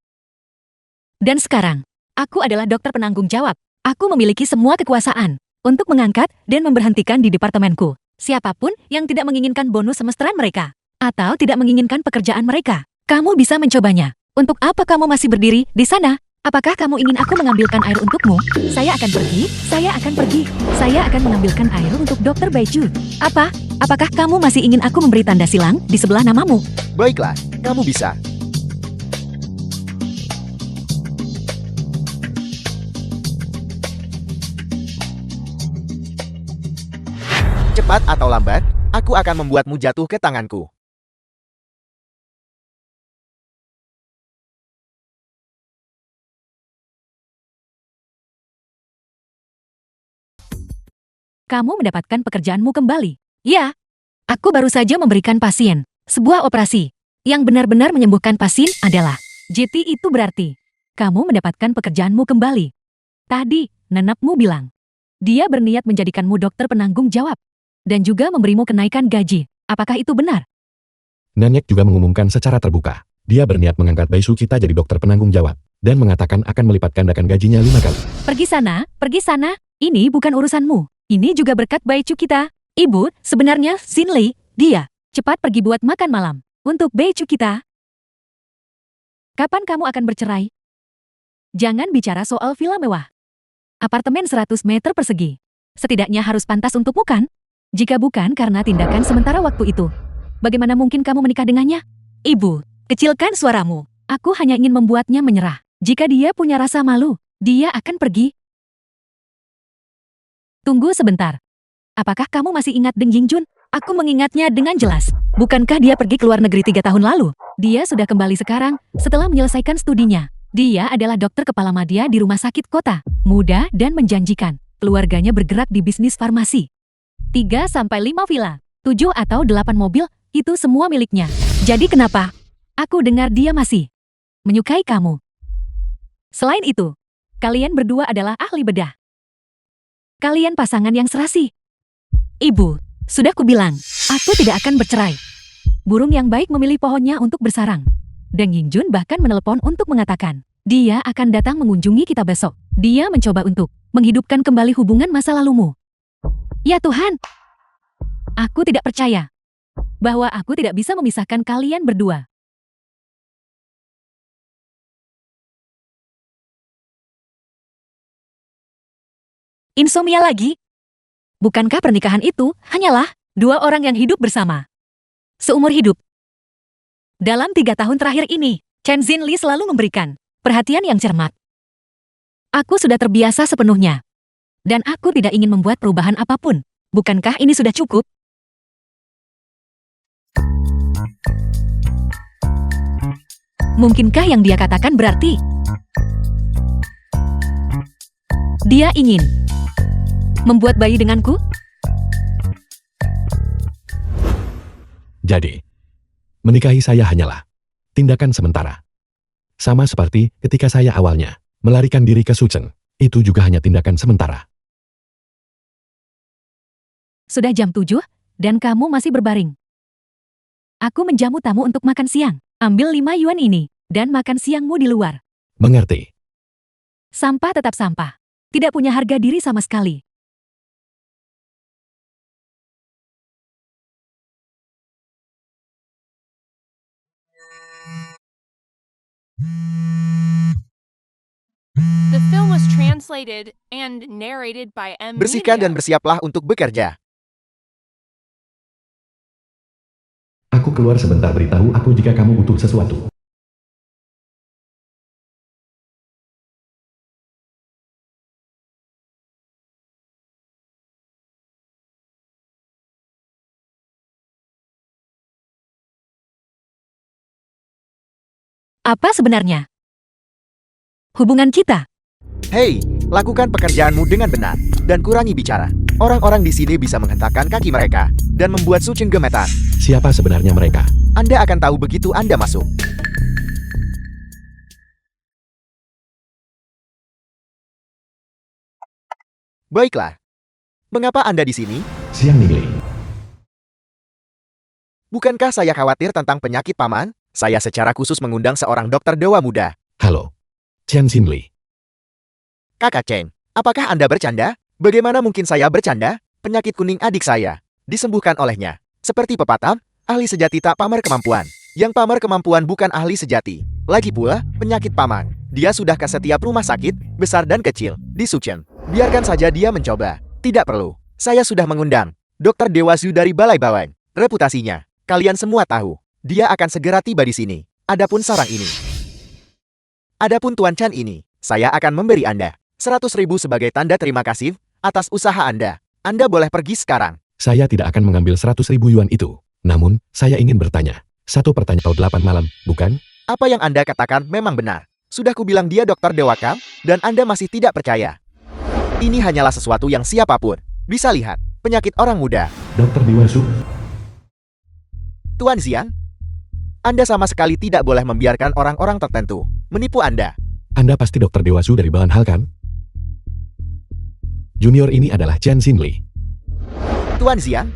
Dan sekarang, aku adalah dokter penanggung jawab. Aku memiliki semua kekuasaan untuk mengangkat dan memberhentikan di departemenku siapapun yang tidak menginginkan bonus semesteran mereka atau tidak menginginkan pekerjaan mereka. Kamu bisa mencobanya. Untuk apa kamu masih berdiri di sana? Apakah kamu ingin aku mengambilkan air untukmu? Saya akan pergi. Saya akan mengambilkan air untuk Dr. Baiju. Apa? Apakah kamu masih ingin aku memberi tanda silang di sebelah namamu? Baiklah, kamu bisa. Cepat atau lambat, aku akan membuatmu jatuh ke tanganku. Kamu mendapatkan pekerjaanmu kembali. Ya, aku baru saja memberikan pasien sebuah operasi. Yang benar-benar menyembuhkan pasien adalah JT. Itu berarti kamu mendapatkan pekerjaanmu kembali. Tadi, nenekmu bilang, dia berniat menjadikanmu dokter penanggung jawab dan juga memberimu kenaikan gaji. Apakah itu benar? Nenek juga mengumumkan secara terbuka. Dia berniat mengangkat Baisu kita jadi dokter penanggung jawab dan mengatakan akan melipat gandakan gajinya 5 kali. Pergi sana, pergi sana. Ini bukan urusanmu. Ini juga berkat Baicu kita. Ibu, sebenarnya Xinli, dia. Cepat pergi buat makan malam. Untuk Baicu kita. Kapan kamu akan bercerai? Jangan bicara soal villa mewah. Apartemen 100 meter persegi. Setidaknya harus pantas untukmu kan? Jika bukan karena tindakan sementara waktu itu, bagaimana mungkin kamu menikah dengannya? Ibu, kecilkan suaramu. Aku hanya ingin membuatnya menyerah. Jika dia punya rasa malu, dia akan pergi. Tunggu sebentar. Apakah kamu masih ingat Deng Yingjun? Aku mengingatnya dengan jelas. Bukankah dia pergi ke luar negeri 3 tahun lalu? Dia sudah kembali sekarang, setelah menyelesaikan studinya. Dia adalah dokter kepala madya di rumah sakit kota. Muda dan menjanjikan. Keluarganya bergerak di bisnis farmasi. 3-5 villa, 7 atau 8 mobil, itu semua miliknya. Jadi kenapa? Aku dengar dia masih menyukai kamu. Selain itu, kalian berdua adalah ahli bedah. Kalian pasangan yang serasi. Ibu, sudah kubilang, aku tidak akan bercerai. Burung yang baik memilih pohonnya untuk bersarang. Deng Yingjun bahkan menelepon untuk mengatakan, dia akan datang mengunjungi kita besok. Dia mencoba untuk menghidupkan kembali hubungan masa lalumu. Ya Tuhan, aku tidak percaya bahwa aku tidak bisa memisahkan kalian berdua. Insomnia lagi? Bukankah pernikahan itu hanyalah 2 orang yang hidup bersama seumur hidup? Dalam 3 tahun terakhir ini, Chen Xinli selalu memberikan perhatian yang cermat. Aku sudah terbiasa sepenuhnya. Dan aku tidak ingin membuat perubahan apapun. Bukankah ini sudah cukup? Mungkinkah yang dia katakan berarti dia ingin membuat bayi denganku? Jadi, menikahi saya hanyalah tindakan sementara. Sama seperti ketika saya awalnya melarikan diri ke Sucheng, itu juga hanya tindakan sementara. Sudah jam 7, dan kamu masih berbaring. Aku menjamu tamu untuk makan siang. Ambil 5 yuan ini, dan makan siangmu di luar. Mengerti? Sampah tetap sampah. Tidak punya harga diri sama sekali. The film was translated and narrated by M. Bersihkan dan Media. bersiaplah untuk bekerja. Aku keluar sebentar, beritahu aku jika kamu butuh sesuatu. Apa sebenarnya hubungan kita? Hei, lakukan pekerjaanmu dengan benar dan kurangi bicara. Orang-orang di sini bisa menghentakkan kaki mereka dan membuat Sucheng gemetar. Siapa sebenarnya mereka? Anda akan tahu begitu Anda masuk. Baiklah. Mengapa Anda di sini? Siang Ningli. Bukankah saya khawatir tentang penyakit paman? Saya secara khusus mengundang seorang dokter dewa muda. Halo. Chen Xinli. Kakak Chen, apakah Anda bercanda? Bagaimana mungkin saya bercanda? Penyakit kuning adik saya disembuhkan olehnya. Seperti pepatah, ahli sejati tak pamer kemampuan. Yang pamer kemampuan bukan ahli sejati. Lagi pula, penyakit paman. Dia sudah ke setiap rumah sakit, besar dan kecil, di Sucheng. Biarkan saja dia mencoba. Tidak perlu. Saya sudah mengundang Dr. Dewa Zhu dari Balai Bawang. Reputasinya, kalian semua tahu. Dia akan segera tiba di sini. Adapun sarang ini. Adapun Tuan Chan ini, saya akan memberi Anda 100.000 sebagai tanda terima kasih atas usaha Anda. Anda boleh pergi sekarang. Saya tidak akan mengambil 100.000 yuan itu. Namun, saya ingin bertanya. Satu pertanyaan atau 8 malam, bukan? Apa yang Anda katakan memang benar. Sudah kubilang dia dokter Dewakam, dan Anda masih tidak percaya. Ini hanyalah sesuatu yang siapapun bisa lihat. Penyakit orang muda. Dokter Dewasu, Tuan Xiang, Anda sama sekali tidak boleh membiarkan orang-orang tertentu menipu Anda. Anda pasti dokter Dewasu dari bahan hal kan? Junior ini adalah Chen Xinli. Tuan Xiang,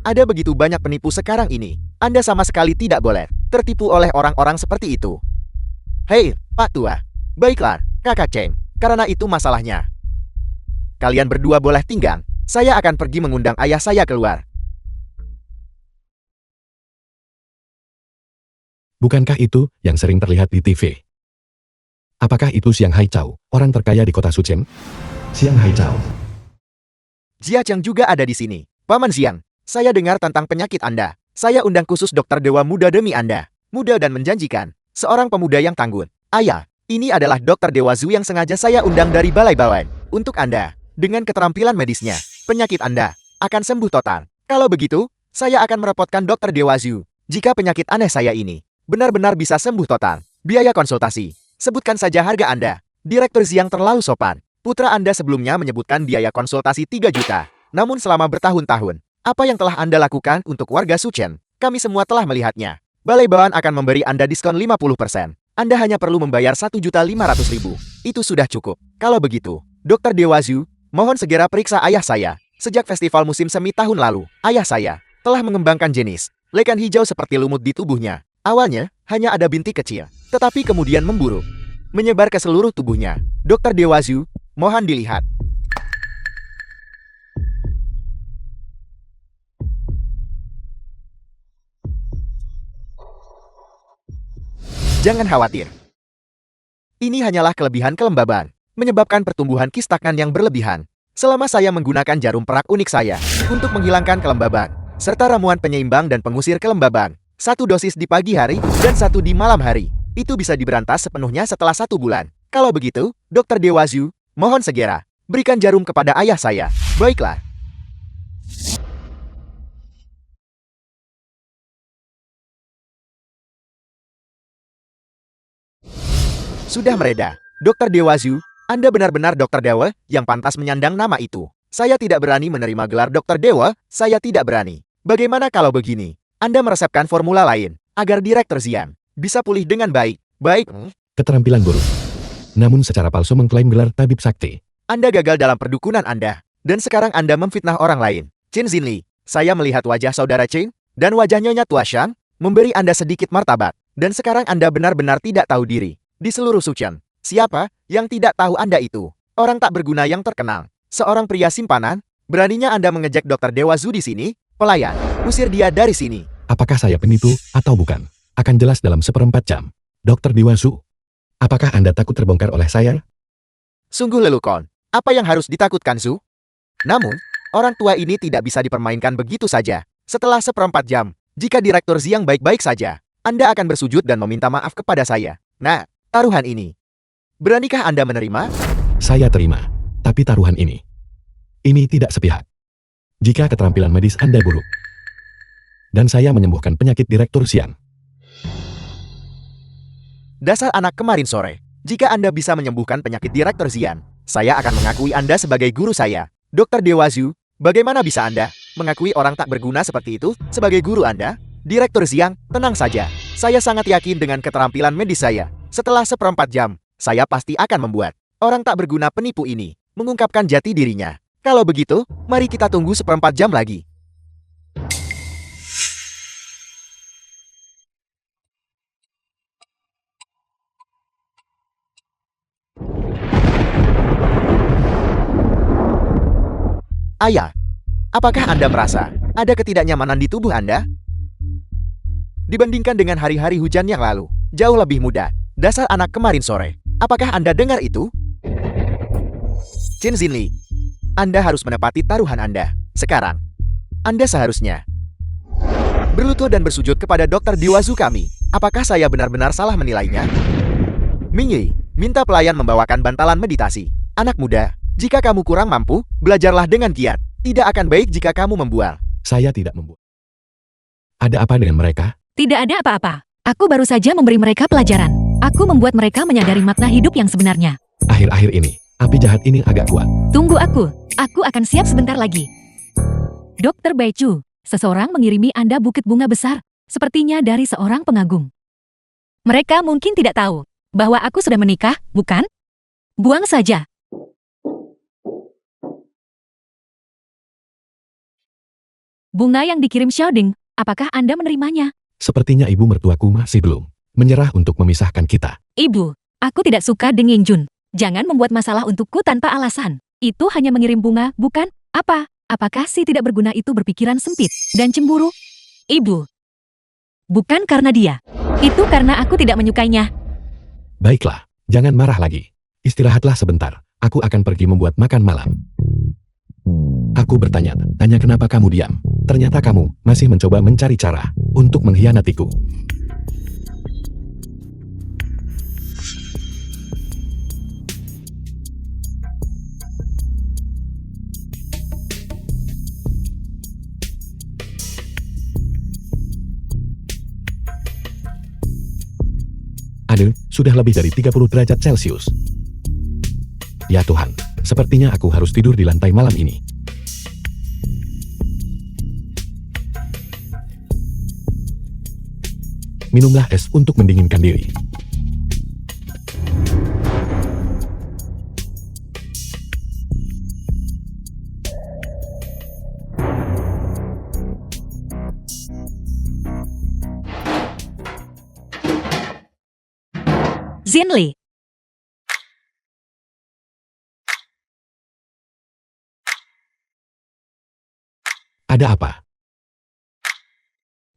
ada begitu banyak penipu sekarang ini. Anda sama sekali tidak boleh tertipu oleh orang-orang seperti itu. Hei, Pak Tua. Baiklah, Kakak Cheng, karena itu masalahnya. Kalian berdua boleh tinggal. Saya akan pergi mengundang ayah saya keluar. Bukankah itu yang sering terlihat di TV? Apakah itu Xiang Haichao, orang terkaya di kota Suchen? Xiang Haichao. Jia Cheng juga ada di sini. Paman Xiang, saya dengar tentang penyakit Anda. Saya undang khusus dokter dewa muda demi Anda. Muda dan menjanjikan. Seorang pemuda yang tangguh. Ayah, ini adalah dokter Dewa Zhu yang sengaja saya undang dari Balai Bawan. Untuk Anda. Dengan keterampilan medisnya, penyakit Anda akan sembuh total. Kalau begitu, saya akan merepotkan dokter Dewa Zhu. Jika penyakit aneh saya ini benar-benar bisa sembuh total. Biaya konsultasi. Sebutkan saja harga Anda. Direktur Xiang terlalu sopan. Putra Anda sebelumnya menyebutkan biaya konsultasi 3 juta. Namun selama bertahun-tahun, apa yang telah Anda lakukan untuk warga Suchen? Kami semua telah melihatnya. Balai Bawan akan memberi Anda diskon 50%. Anda hanya perlu membayar 1.500.000. Itu sudah cukup. Kalau begitu, Dokter Dewa Zhu, mohon segera periksa ayah saya. Sejak festival musim semi tahun lalu, ayah saya telah mengembangkan jenis lekan hijau seperti lumut di tubuhnya. Awalnya, hanya ada bintik kecil, tetapi kemudian memburuk, menyebar ke seluruh tubuhnya. Dokter Dewa Zhu, mohon dilihat. Jangan khawatir. Ini hanyalah kelebihan kelembaban, menyebabkan pertumbuhan kistakan yang berlebihan. Selama saya menggunakan jarum perak unik saya untuk menghilangkan kelembaban, serta ramuan penyeimbang dan pengusir kelembaban, 1 dosis di pagi hari dan 1 di malam hari, itu bisa diberantas sepenuhnya setelah 1 bulan. Kalau begitu, Dokter Dewa Zhu, mohon segera berikan jarum kepada ayah saya. Baiklah. Sudah mereda. Dokter Dewa Zhu, Anda benar-benar Dokter Dewa yang pantas menyandang nama itu. Saya tidak berani menerima gelar Dokter Dewa, saya tidak berani. Bagaimana kalau begini? Anda meresepkan formula lain, agar Direktur Xiang bisa pulih dengan baik. Baik. Keterampilan buruk. Namun secara palsu mengklaim gelar tabib sakti. Anda gagal dalam perdukunan Anda, dan sekarang Anda memfitnah orang lain. Chen Xinli, saya melihat wajah saudara Chen, dan wajah Nyonya Tua Shang, memberi Anda sedikit martabat, dan sekarang Anda benar-benar tidak tahu diri. Di seluruh Suchen, siapa yang tidak tahu Anda itu? Orang tak berguna yang terkenal. Seorang pria simpanan? Beraninya Anda mengejek Dokter Dewa Zhu di sini? Pelayan, usir dia dari sini. Apakah saya penipu atau bukan? Akan jelas dalam 1/4 jam. Dokter Dewa Zhu, apakah Anda takut terbongkar oleh saya? Sungguh lelukon. Apa yang harus ditakutkan, Zhu? Namun, orang tua ini tidak bisa dipermainkan begitu saja. Setelah 1/4 jam, jika Direktur Xiang baik-baik saja, Anda akan bersujud dan meminta maaf kepada saya. Nah, taruhan ini. Beranikah Anda menerima? Saya terima. Tapi taruhan ini tidak sepihak. Jika keterampilan medis Anda buruk, dan saya menyembuhkan penyakit Direktur Xiang. Dasar anak kemarin sore. Jika Anda bisa menyembuhkan penyakit Direktur Xiang, saya akan mengakui Anda sebagai guru saya. Dokter Dewa Zhu, bagaimana bisa Anda mengakui orang tak berguna seperti itu sebagai guru Anda? Direktur Xiang, tenang saja. Saya sangat yakin dengan keterampilan medis saya. Setelah 1/4 jam, saya pasti akan membuat orang tak berguna penipu ini mengungkapkan jati dirinya. Kalau begitu, mari kita tunggu 1/4 jam lagi. Ayah, apakah Anda merasa ada ketidaknyamanan di tubuh Anda? Dibandingkan dengan hari-hari hujan yang lalu, jauh lebih mudah. Dasar anak kemarin sore. Apakah Anda dengar itu? Chen Xinli, Anda harus menepati taruhan Anda. Sekarang, Anda seharusnya berlutut dan bersujud kepada Dokter Dewa Zhu kami. Apakah saya benar-benar salah menilainya? Mingyi, minta pelayan membawakan bantalan meditasi. Anak muda, jika kamu kurang mampu, belajarlah dengan giat. Tidak akan baik jika kamu membual. Saya tidak membuat. Ada apa dengan mereka? Tidak ada apa-apa. Aku baru saja memberi mereka pelajaran. Aku membuat mereka menyadari makna hidup yang sebenarnya. Akhir-akhir ini, api jahat ini agak kuat. Tunggu aku. Aku akan siap sebentar lagi. Dokter Baichu, seseorang mengirimi Anda bukit bunga besar, sepertinya dari seorang pengagum. Mereka mungkin tidak tahu bahwa aku sudah menikah, bukan? Buang saja. Bunga yang dikirim Xiaoding, apakah Anda menerimanya? Sepertinya ibu mertuaku masih belum menyerah untuk memisahkan kita. Ibu, aku tidak suka dengan Jun. Jangan membuat masalah untukku tanpa alasan. Itu hanya mengirim bunga, bukan? Apa? Apakah si tidak berguna itu berpikiran sempit dan cemburu? Ibu. Bukan karena dia. Itu karena aku tidak menyukainya. Baiklah, jangan marah lagi. Istirahatlah sebentar. Aku akan pergi membuat makan malam. Aku bertanya-tanya kenapa kamu diam. Ternyata kamu masih mencoba mencari cara untuk mengkhianatiku. Aduh, sudah lebih dari 30 derajat Celcius. Ya Tuhan, sepertinya aku harus tidur di lantai malam ini. Minumlah es untuk mendinginkan diri. Zinli. Ada apa?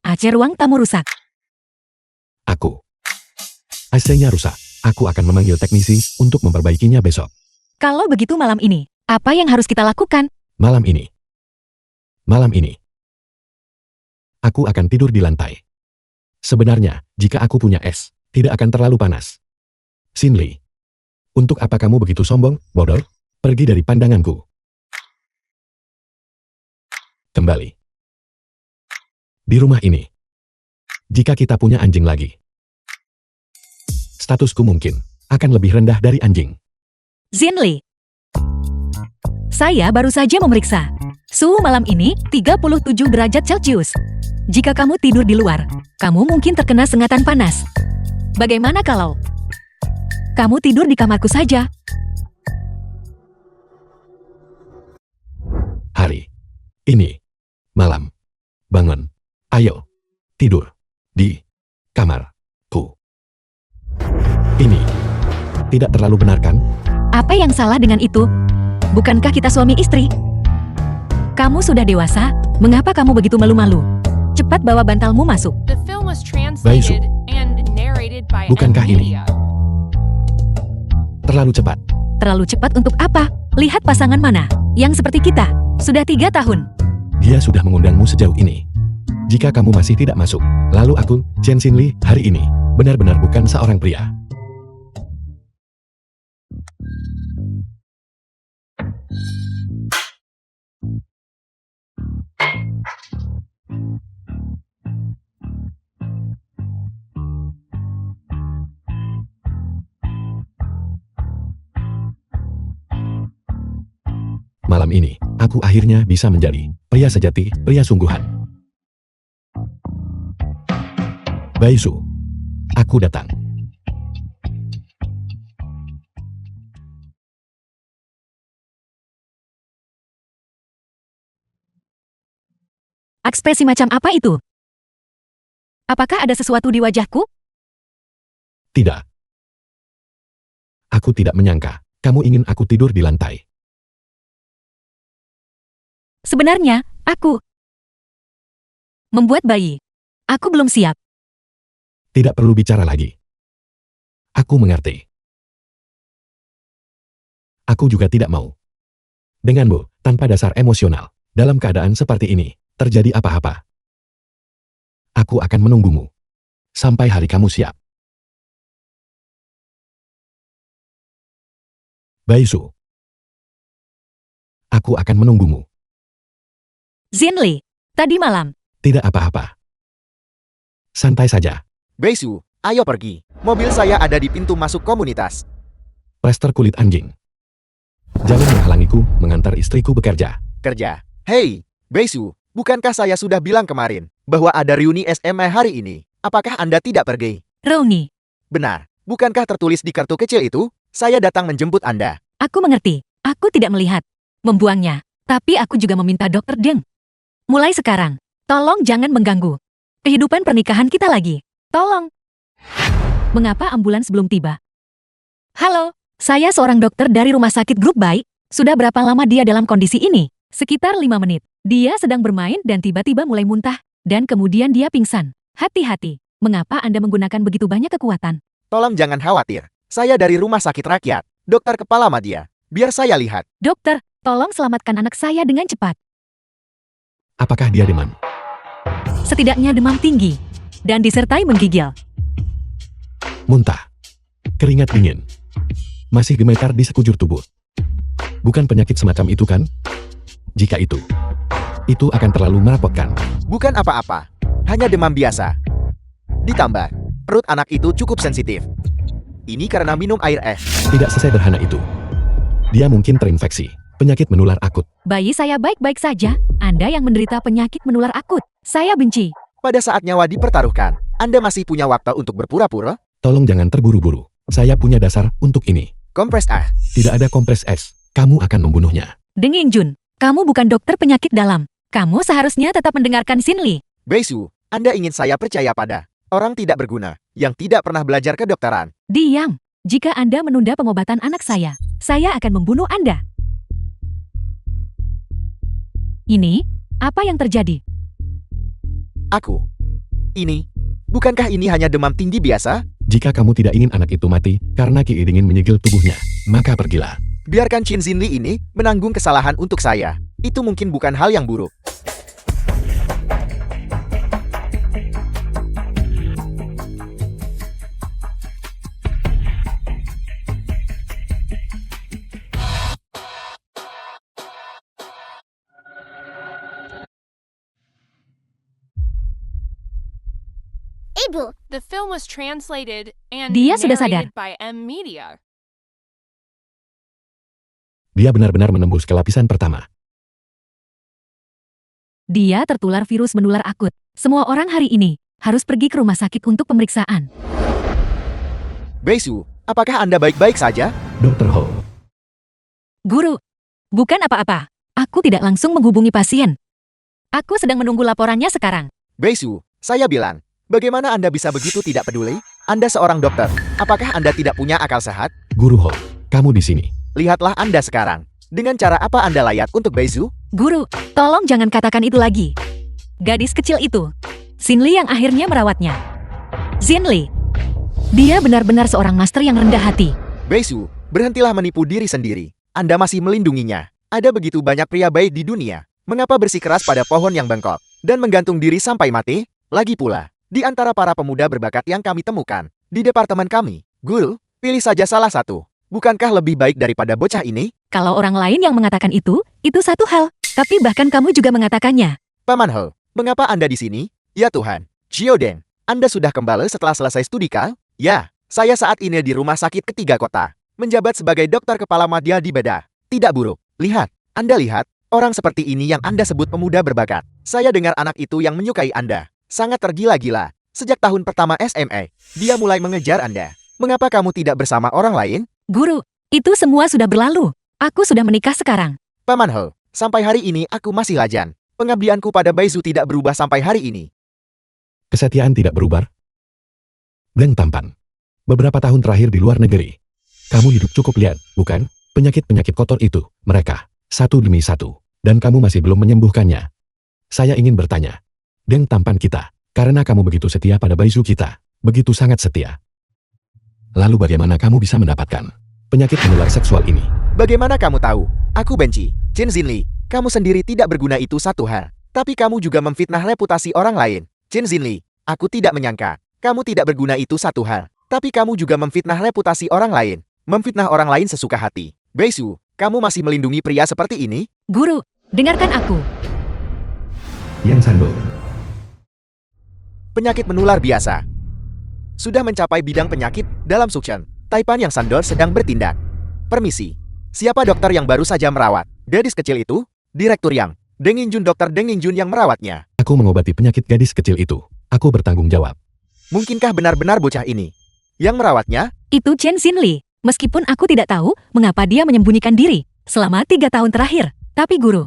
AC ruang tamu rusak. Aku. AC-nya rusak. Aku akan memanggil teknisi untuk memperbaikinya besok. Kalau begitu malam ini, apa yang harus kita lakukan? Malam ini. Malam ini. Aku akan tidur di lantai. Sebenarnya, jika aku punya es, tidak akan terlalu panas. Xinli. Untuk apa kamu begitu sombong, bodoh? Pergi dari pandanganku. Kembali. Di rumah ini. Jika kita punya anjing lagi, statusku mungkin akan lebih rendah dari anjing. Zinli. Saya baru saja memeriksa. Suhu malam ini 37 derajat Celcius. Jika kamu tidur di luar, kamu mungkin terkena sengatan panas. Bagaimana kalau kamu tidur di kamarku saja? Hari ini, malam, bangun, ayo, tidur, di kamarku. Ini tidak terlalu benar kan? Apa yang salah dengan itu? Bukankah kita suami istri? Kamu sudah dewasa, mengapa kamu begitu malu-malu? Cepat bawa bantalmu masuk. The film was translated and narrated by Bukankah ini Media. terlalu cepat? Terlalu cepat untuk apa? Lihat pasangan mana yang seperti kita. Sudah 3 tahun. Dia sudah mengundangmu sejauh ini. Jika kamu masih tidak masuk, lalu aku, Chen Xinli, hari ini, benar-benar bukan seorang pria. Malam ini, aku akhirnya bisa menjadi pria sejati, pria sungguhan. Baisu, aku datang. Ekspresi macam apa itu? Apakah ada sesuatu di wajahku? Tidak. Aku tidak menyangka, kamu ingin aku tidur di lantai. Sebenarnya, aku membuat bayi. Aku belum siap. Tidak perlu bicara lagi. Aku mengerti. Aku juga tidak mau. Denganmu, tanpa dasar emosional, dalam keadaan seperti ini, terjadi apa-apa. Aku akan menunggumu. Sampai hari kamu siap. Baisu. Aku akan menunggumu. Xinli, tadi malam. Tidak apa-apa. Santai saja. Beisu, ayo pergi. Mobil saya ada di pintu masuk komunitas. Prester kulit anjing. Jangan menghalangiku mengantar istriku bekerja. Kerja. Hei, Beisu, bukankah saya sudah bilang kemarin bahwa ada reuni SMA hari ini? Apakah Anda tidak pergi? Rouni, Benar. Bukankah tertulis di kartu kecil itu? Saya datang menjemput Anda. aku mengerti. Aku tidak melihat. Membuangnya. Tapi aku juga meminta Dokter Deng. Mulai sekarang, tolong jangan mengganggu kehidupan pernikahan kita lagi. Tolong. Mengapa ambulans belum tiba? Halo, saya seorang dokter dari rumah sakit Grup Baik. Sudah berapa lama dia dalam kondisi ini? Sekitar 5 menit. Dia sedang bermain dan tiba-tiba mulai muntah. Dan kemudian dia pingsan. Hati-hati. Mengapa Anda menggunakan begitu banyak kekuatan? Tolong jangan khawatir. Saya dari rumah sakit rakyat. Dokter kepala Madya. Biar saya lihat. Dokter, tolong selamatkan anak saya dengan cepat. Apakah dia demam? Setidaknya demam tinggi. Dan disertai menggigil. Muntah. Keringat dingin. Masih gemetar di sekujur tubuh. Bukan penyakit semacam itu kan? Jika itu akan terlalu merepotkan. Bukan apa-apa. Hanya demam biasa. Ditambah, perut anak itu cukup sensitif. Ini karena minum air es. Tidak sesederhana itu. Dia mungkin terinfeksi penyakit menular akut. Bayi saya baik-baik saja. Anda yang menderita penyakit menular akut. Saya benci. Pada saat nyawa dipertaruhkan, Anda masih punya waktu untuk berpura-pura? Tolong jangan terburu-buru. Saya punya dasar untuk ini. Kompres ah. Tidak ada kompres es. Kamu akan membunuhnya. Deng Jun, kamu bukan dokter penyakit dalam. Kamu seharusnya tetap mendengarkan Xinli. Beisu, Anda ingin saya percaya pada orang tidak berguna yang tidak pernah belajar kedokteran. Diam. Jika Anda menunda pengobatan anak saya akan membunuh Anda. Ini, apa yang terjadi? Aku. Ini. Bukankah ini hanya demam tinggi biasa? Jika kamu tidak ingin anak itu mati karena Ki ingin menyegel tubuhnya, maka pergilah. Biarkan Qin Xinli ini menanggung kesalahan untuk saya. Itu mungkin bukan hal yang buruk. Ibu, The film was translated and Dia sudah sadar. narrated by M Media. Dia benar-benar menembus ke lapisan pertama. Dia tertular virus menular akut. Semua orang hari ini harus pergi ke rumah sakit untuk pemeriksaan. Beisu, apakah Anda baik-baik saja? Dr. Ho, Guru, bukan apa-apa. Aku tidak langsung menghubungi pasien. Aku sedang menunggu laporannya sekarang. Beisu, saya bilang, bagaimana Anda bisa begitu tidak peduli? Anda seorang dokter. Apakah Anda tidak punya akal sehat? Guru Ho, kamu di sini. Lihatlah Anda sekarang. Dengan cara apa Anda layak untuk Beisu? Guru, tolong jangan katakan itu lagi. Gadis kecil itu, Xinli yang akhirnya merawatnya. Xinli, dia benar-benar seorang master yang rendah hati. Beisu, berhentilah menipu diri sendiri. Anda masih melindunginya. Ada begitu banyak pria baik di dunia. Mengapa bersikeras pada pohon yang bengkok dan menggantung diri sampai mati? Lagi pula, di antara para pemuda berbakat yang kami temukan di departemen kami, Guru, pilih saja salah satu. Bukankah lebih baik daripada bocah ini? Kalau orang lain yang mengatakan itu satu hal. Tapi bahkan kamu juga mengatakannya. Paman Ho, mengapa Anda di sini? Ya Tuhan, Jiodeng, Anda sudah kembali setelah selesai studi kah? Ya, saya saat ini di rumah sakit ketiga kota. Menjabat sebagai dokter kepala madya di Beda. Tidak buruk. Lihat, Anda lihat, orang seperti ini yang Anda sebut pemuda berbakat. Saya dengar anak itu yang menyukai Anda. Sangat tergila-gila. Sejak tahun pertama SMA, dia mulai mengejar Anda. Mengapa kamu tidak bersama orang lain? Guru, itu semua sudah berlalu. Aku sudah menikah sekarang. Paman Ho, sampai hari ini aku masih lajan. Pengabdianku pada Baizu tidak berubah sampai hari ini. Kesetiaan tidak berubah. Deng tampan. Beberapa tahun terakhir di luar negeri. Kamu hidup cukup liat, bukan? Penyakit-penyakit kotor itu, mereka, satu demi satu. Dan kamu masih belum menyembuhkannya. Saya ingin bertanya. Deng tampan kita, karena kamu begitu setia pada Baizu kita. Begitu sangat setia. Lalu bagaimana kamu bisa mendapatkan penyakit menular seksual ini? Bagaimana kamu tahu? Aku benci. Qin Xinli, kamu sendiri tidak berguna itu satu hal. Tapi kamu juga memfitnah reputasi orang lain. Qin Xinli, aku tidak menyangka. Kamu tidak berguna itu satu hal. Tapi kamu juga memfitnah reputasi orang lain. Memfitnah orang lain sesuka hati. Baizu, kamu masih melindungi pria seperti ini? Guru, dengarkan aku. Yang Sando. Penyakit menular biasa. Sudah mencapai bidang penyakit dalam suction. Taipan Yang Sandor sedang bertindak. Permisi. Siapa dokter yang baru saja merawat gadis kecil itu? Direktur Yang. Deng Injun, Dokter Deng Injun yang merawatnya. Aku mengobati penyakit gadis kecil itu. Aku bertanggung jawab. Mungkinkah benar-benar bocah ini yang merawatnya? Itu Chen Xinli. Meskipun aku tidak tahu mengapa dia menyembunyikan diri selama 3 tahun terakhir. Tapi guru,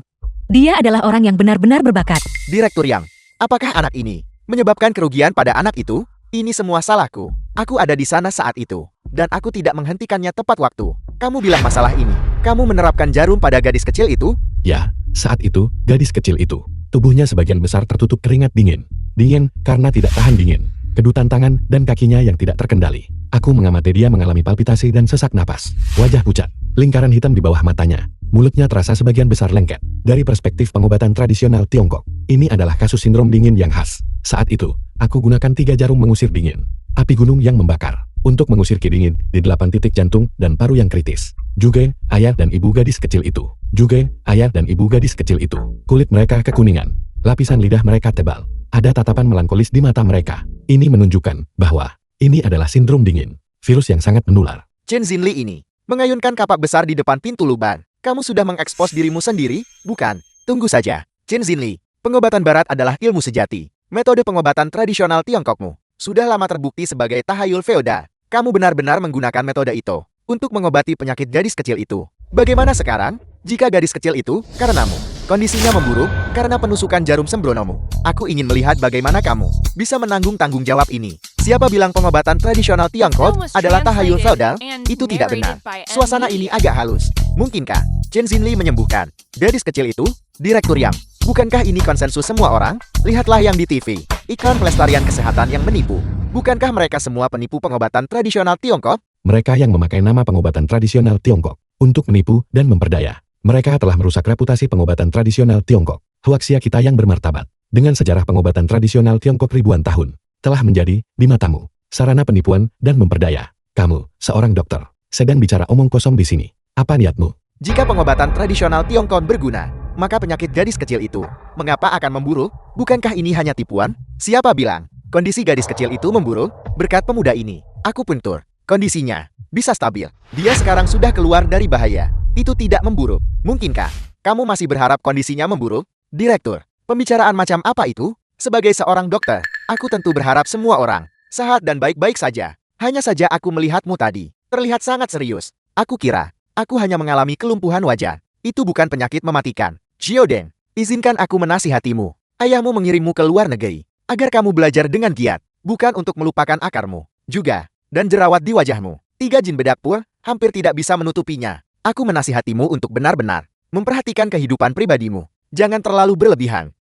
dia adalah orang yang benar-benar berbakat. Direktur Yang. Apakah anak ini menyebabkan kerugian pada anak itu? Ini semua salahku. Aku ada di sana saat itu. Dan aku tidak menghentikannya tepat waktu. Kamu bilang masalah ini. Kamu menerapkan jarum pada gadis kecil itu? Ya, saat itu, gadis kecil itu. Tubuhnya sebagian besar tertutup keringat dingin. Dingin karena tidak tahan dingin. Kedutan tangan dan kakinya yang tidak terkendali. Aku mengamati dia mengalami palpitasi dan sesak napas. Wajah pucat. Lingkaran hitam di bawah matanya. Mulutnya terasa sebagian besar lengket. Dari perspektif pengobatan tradisional Tiongkok, ini adalah kasus sindrom dingin yang khas. Saat itu, aku gunakan 3 jarum mengusir dingin. Api gunung yang membakar. Untuk mengusir ki dingin di 8 titik jantung dan paru yang kritis. Juga, ayah dan ibu gadis kecil itu. Juga, ayah dan ibu gadis kecil itu. Kulit mereka kekuningan. Lapisan lidah mereka tebal. Ada tatapan melankolis di mata mereka. Ini menunjukkan bahwa ini adalah sindrom dingin. Virus yang sangat menular. Chen Xinli ini mengayunkan kapak besar di depan pintu lubang. Kamu sudah mengekspos dirimu sendiri, bukan? Tunggu saja. Chen Xinli, pengobatan barat adalah ilmu sejati. Metode pengobatan tradisional Tiongkokmu sudah lama terbukti sebagai tahayul feodal. Kamu benar-benar menggunakan metode itu untuk mengobati penyakit gadis kecil itu. Bagaimana sekarang? Jika gadis kecil itu karenamu, kondisinya memburuk karena penusukan jarum sembronomu. Aku ingin melihat bagaimana kamu bisa menanggung tanggung jawab ini. Siapa bilang pengobatan tradisional Tiongkok adalah tahayul feodal? Itu tidak benar. Suasana ini agak halus. Mungkinkah Chen Xinli menyembuhkan gadis kecil itu? Direktur Yang, bukankah ini konsensus semua orang? Lihatlah yang di TV. Iklan pelestarian kesehatan yang menipu. Bukankah mereka semua penipu pengobatan tradisional Tiongkok? Mereka yang memakai nama pengobatan tradisional Tiongkok untuk menipu dan memperdaya. Mereka telah merusak reputasi pengobatan tradisional Tiongkok. Huaxia kita yang bermartabat dengan sejarah pengobatan tradisional Tiongkok ribuan tahun telah menjadi di matamu sarana penipuan dan memperdaya. Kamu, seorang dokter, sedang bicara omong kosong di sini. Apa niatmu? Jika pengobatan tradisional Tiongkok berguna, maka penyakit gadis kecil itu mengapa akan memburuk? Bukankah ini hanya tipuan? Siapa bilang kondisi gadis kecil itu memburuk? Berkat pemuda ini, aku puntur. Kondisinya bisa stabil. Dia sekarang sudah keluar dari bahaya. Itu tidak memburuk. Mungkinkah kamu masih berharap kondisinya memburuk? Direktur, pembicaraan macam apa itu? Sebagai seorang dokter, aku tentu berharap semua orang sehat dan baik-baik saja. Hanya saja aku melihatmu tadi terlihat sangat serius. Aku kira aku hanya mengalami kelumpuhan wajah. Itu bukan penyakit mematikan. Xiaodeng, izinkan aku menasihatimu. Ayahmu mengirimmu ke luar negeri agar kamu belajar dengan giat, bukan untuk melupakan akarmu. Juga, dan jerawat di wajahmu. 3 jin bedak pur hampir tidak bisa menutupinya. Aku menasihatimu untuk benar-benar memperhatikan kehidupan pribadimu. Jangan terlalu berlebihan.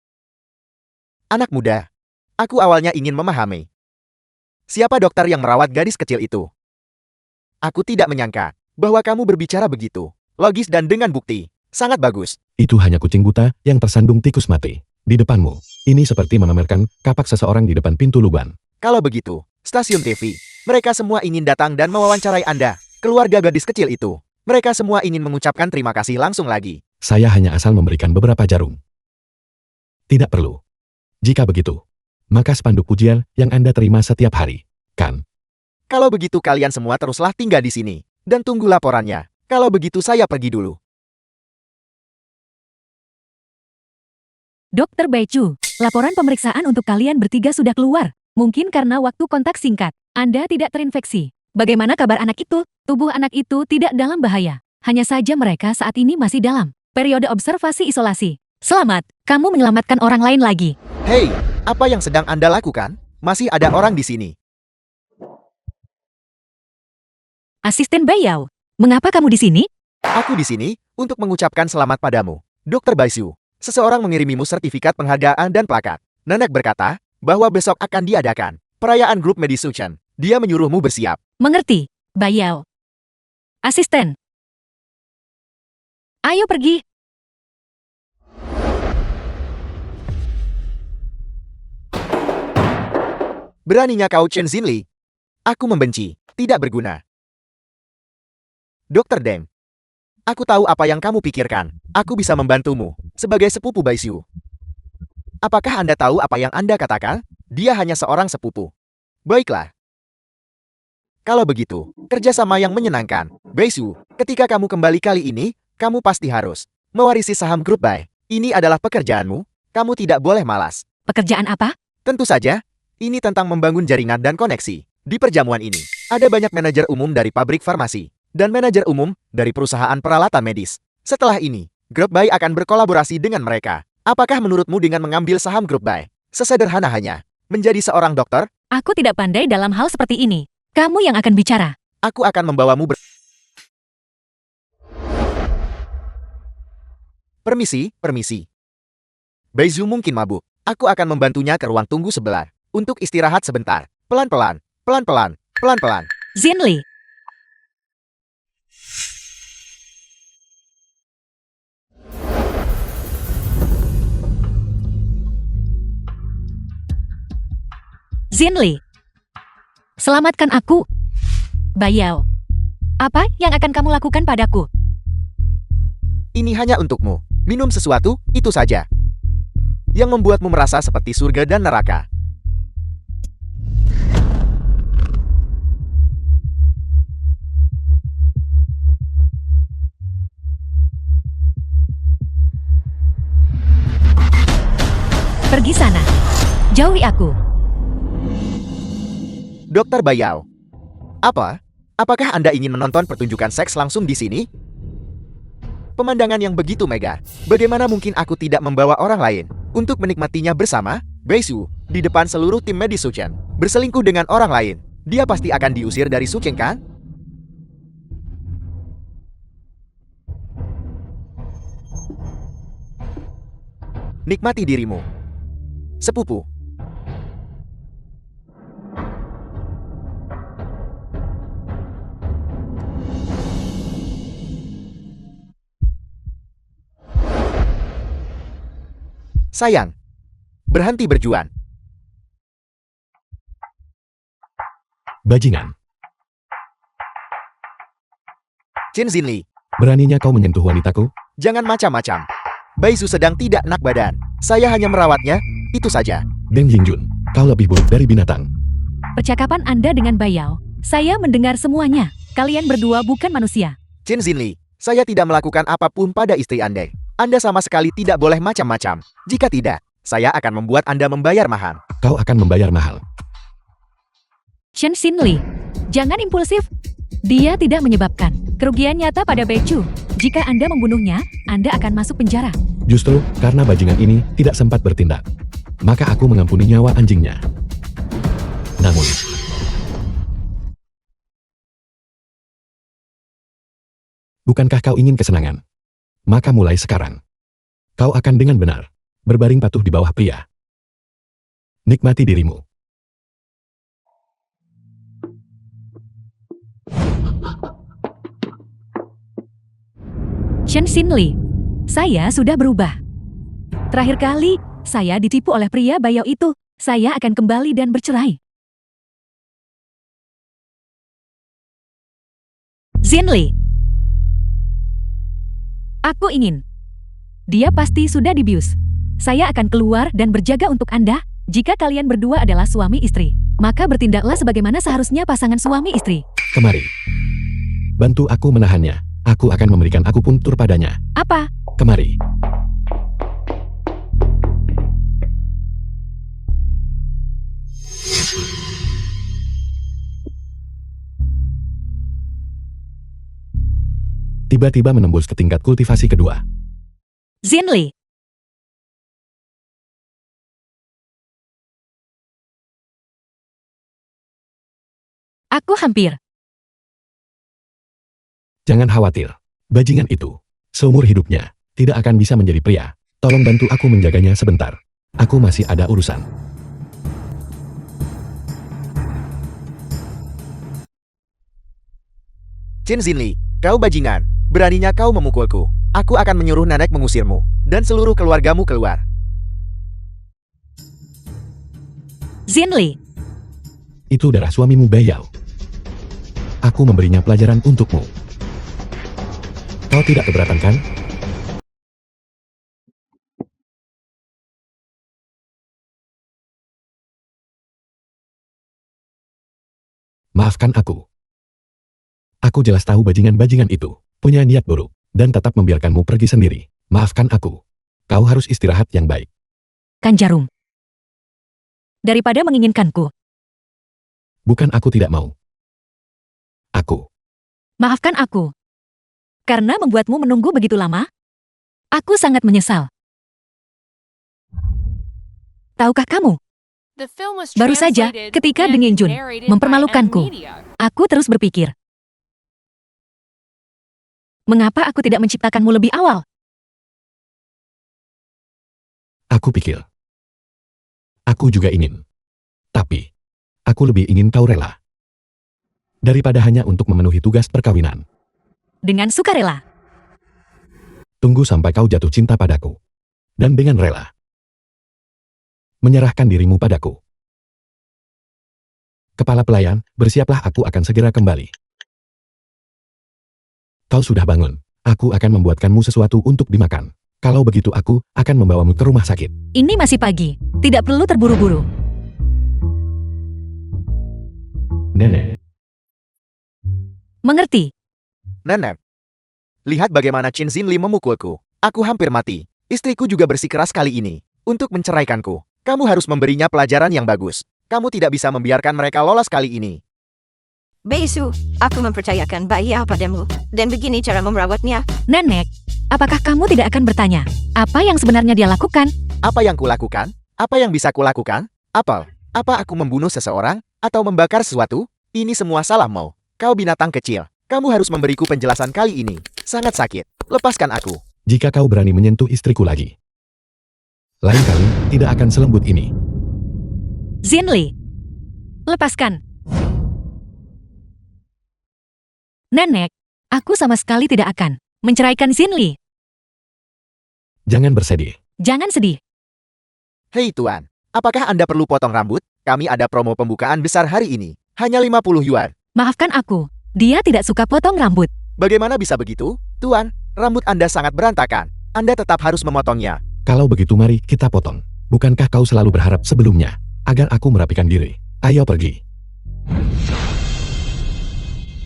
Anak muda, aku awalnya ingin memahami siapa dokter yang merawat gadis kecil itu. Aku tidak menyangka bahwa kamu berbicara begitu logis dan dengan bukti. Sangat bagus. Itu hanya kucing buta yang tersandung tikus mati. Di depanmu, ini seperti memamerkan kapak seseorang di depan pintu lubang. Kalau begitu, stasiun TV, mereka semua ingin datang dan mewawancarai Anda, keluarga gadis kecil itu. Mereka semua ingin mengucapkan terima kasih langsung lagi. Saya hanya asal memberikan beberapa jarum. Tidak perlu. Jika begitu, maka spanduk pujian yang Anda terima setiap hari, kan? Kalau begitu kalian semua teruslah tinggal di sini dan tunggu laporannya. Kalau begitu saya pergi dulu. Dokter Baichu, laporan pemeriksaan untuk kalian bertiga sudah keluar. Mungkin karena waktu kontak singkat, Anda tidak terinfeksi. Bagaimana kabar anak itu? Tubuh anak itu tidak dalam bahaya. Hanya saja mereka saat ini masih dalam periode observasi isolasi. Selamat, kamu menyelamatkan orang lain lagi. Hei, apa yang sedang Anda lakukan? Masih ada orang di sini. Asisten Baiyao, mengapa kamu di sini? Aku di sini untuk mengucapkan selamat padamu, Dr. Baisu. Seseorang mengirimimu sertifikat penghargaan dan plakat. Nenek berkata bahwa besok akan diadakan perayaan grup Medisuchen. Dia menyuruhmu bersiap. Mengerti, Baiyao. Asisten. Ayo pergi. Beraninya kau Chen Xinli? Aku membenci. Tidak berguna. Dr. Deng. Aku tahu apa yang kamu pikirkan. Aku bisa membantumu sebagai sepupu Baisu. Apakah Anda tahu apa yang Anda katakan? Dia hanya seorang sepupu. Baiklah. Kalau begitu, kerjasama yang menyenangkan. Beisu, ketika kamu kembali kali ini, kamu pasti harus mewarisi saham grup Bai. Ini adalah pekerjaanmu. Kamu tidak boleh malas. Pekerjaan apa? Tentu saja, ini tentang membangun jaringan dan koneksi. Di perjamuan ini, ada banyak manajer umum dari pabrik farmasi dan manajer umum dari perusahaan peralatan medis. Setelah ini, Grup Bai akan berkolaborasi dengan mereka. Apakah menurutmu dengan mengambil saham Grup Bai, sesederhana hanya menjadi seorang dokter? Aku tidak pandai dalam hal seperti ini. Kamu yang akan bicara. Aku akan membawamu Permisi, permisi. Baizu mungkin mabuk. Aku akan membantunya ke ruang tunggu sebelah untuk istirahat sebentar. Pelan-pelan, pelan-pelan, pelan-pelan. Xinli, Xinli, selamatkan aku. Bayao, apa yang akan kamu lakukan padaku? Ini hanya untukmu. Minum sesuatu, itu saja. Yang membuatmu merasa seperti surga dan neraka. Pergi sana. Jauhi aku. Dokter Bayao. Apa? Apakah Anda ingin menonton pertunjukan seks langsung di sini? Pemandangan yang begitu megah. Bagaimana mungkin aku tidak membawa orang lain untuk menikmatinya bersama? Baisu, di depan seluruh tim medis Suchen, berselingkuh dengan orang lain. Dia pasti akan diusir dari Suchen, kan? Nikmati dirimu. Sepupu. Sayang, berhenti berjuang. Bajingan, Chen Xinli, beraninya kau menyentuh wanitaku? jangan macam-macam. Baisu sedang tidak enak badan. Saya hanya merawatnya, itu saja. Deng Yingjun, kau lebih buruk dari binatang. Percakapan Anda dengan Bayao, saya mendengar semuanya. Kalian berdua bukan manusia. Chen Xinli, saya tidak melakukan apapun pada istri Anda. Anda sama sekali tidak boleh macam-macam. Jika tidak, saya akan membuat Anda membayar mahal. Kau akan membayar mahal. Chen Xinli, jangan impulsif. Dia tidak menyebabkan kerugian nyata pada Beichu. Jika Anda membunuhnya, Anda akan masuk penjara. Justru karena bajingan ini tidak sempat bertindak, maka aku mengampuni nyawa anjingnya. Namun, bukankah kau ingin kesenangan? Maka mulai sekarang, kau akan dengan benar berbaring patuh di bawah pria. Nikmati dirimu. Chen Xinli, saya sudah berubah. Terakhir kali, saya ditipu oleh pria Bayao itu. Saya akan kembali dan bercerai. Xinli, aku ingin. Dia pasti sudah dibius. Saya akan keluar dan berjaga untuk Anda. Jika kalian berdua adalah suami istri, maka bertindaklah sebagaimana seharusnya pasangan suami istri. Kemari. Bantu aku menahannya. Aku akan memberikan akupuntur padanya. Apa? Kemari. Tiba-tiba menembus ke tingkat kultivasi kedua. Xinli, aku hampir. Jangan khawatir. Bajingan itu, seumur hidupnya, tidak akan bisa menjadi pria. Tolong bantu aku menjaganya sebentar. Aku masih ada urusan. Chen Xinli, kau bajingan. Beraninya kau memukulku. Aku akan menyuruh nenek mengusirmu dan seluruh keluargamu keluar. Xinli, Itu darah suamimu Bayao. Aku memberinya pelajaran untukmu. Kau tidak keberatan kan? Maafkan aku. Aku jelas tahu bajingan-bajingan itu punya niat buruk dan tetap membiarkanmu pergi sendiri. Maafkan aku. Kau harus istirahat yang baik. Kan Jarum. Daripada menginginkanku, Bukan aku tidak mau. Aku. maafkan aku. Karena membuatmu menunggu begitu lama, aku sangat menyesal. Tahukah kamu, The film was baru saja translated ketika and Dengin Jun narrated by mempermalukanku, M-Media. aku terus berpikir, mengapa aku tidak menciptakanmu lebih awal? Aku pikir. Aku juga ingin. Tapi, aku lebih ingin kau rela. Daripada hanya untuk memenuhi tugas perkawinan. Dengan sukarela, Tunggu sampai kau jatuh cinta padaku. Dan dengan rela. Menyerahkan dirimu padaku. Kepala pelayan, bersiaplah aku akan segera kembali. Kau sudah bangun. Aku akan membuatkanmu sesuatu untuk dimakan. Kalau begitu aku akan membawamu ke rumah sakit. ini masih pagi, tidak perlu terburu-buru. Nenek, Mengerti? Nenek. Lihat bagaimana Chin Zinli memukulku. Aku hampir mati. Istriku juga bersikeras kali ini. Untuk menceraikanku, kamu harus memberinya pelajaran yang bagus. Kamu tidak bisa membiarkan mereka lolos kali ini. Beisu, aku mempercayakan Bai Yao padamu. Dan begini cara merawatnya. Nenek, apakah kamu tidak akan bertanya, apa yang sebenarnya dia lakukan? Apa yang kulakukan? Apa yang bisa kulakukan? Apel, apa aku membunuh seseorang? Atau membakar sesuatu? Ini semua salahmu. Kau binatang kecil. Kamu harus memberiku penjelasan kali ini. Sangat sakit. Lepaskan aku. jika kau berani menyentuh istriku lagi. Lain kali, tidak akan selembut ini. Zinli, lepaskan. Nenek, aku sama sekali tidak akan menceraikan Zinli. Jangan bersedih. Jangan sedih. Hei Tuan, apakah Anda perlu potong rambut? Kami ada promo pembukaan besar hari ini. Hanya 50 yuan. Maafkan aku, dia tidak suka potong rambut. Bagaimana bisa begitu? Tuan, rambut Anda sangat berantakan. Anda tetap harus memotongnya. Kalau begitu mari kita potong. Bukankah kau selalu berharap sebelumnya agar aku merapikan diri? Ayo pergi.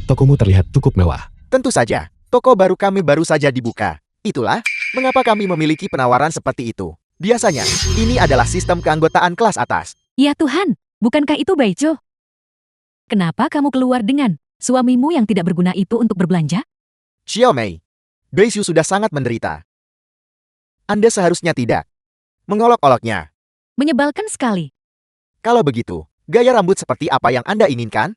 Tokomu terlihat cukup mewah. Tentu saja, toko baru kami baru saja dibuka. Itulah mengapa kami memiliki penawaran seperti itu. Biasanya, ini adalah sistem keanggotaan kelas atas. Ya Tuhan, bukankah itu Baijo? Kenapa kamu keluar dengan suamimu yang tidak berguna itu untuk berbelanja? Xiaomei, Beisu sudah sangat menderita. Anda seharusnya tidak mengolok-oloknya. Menyebalkan sekali. Kalau begitu, gaya rambut seperti apa yang Anda inginkan?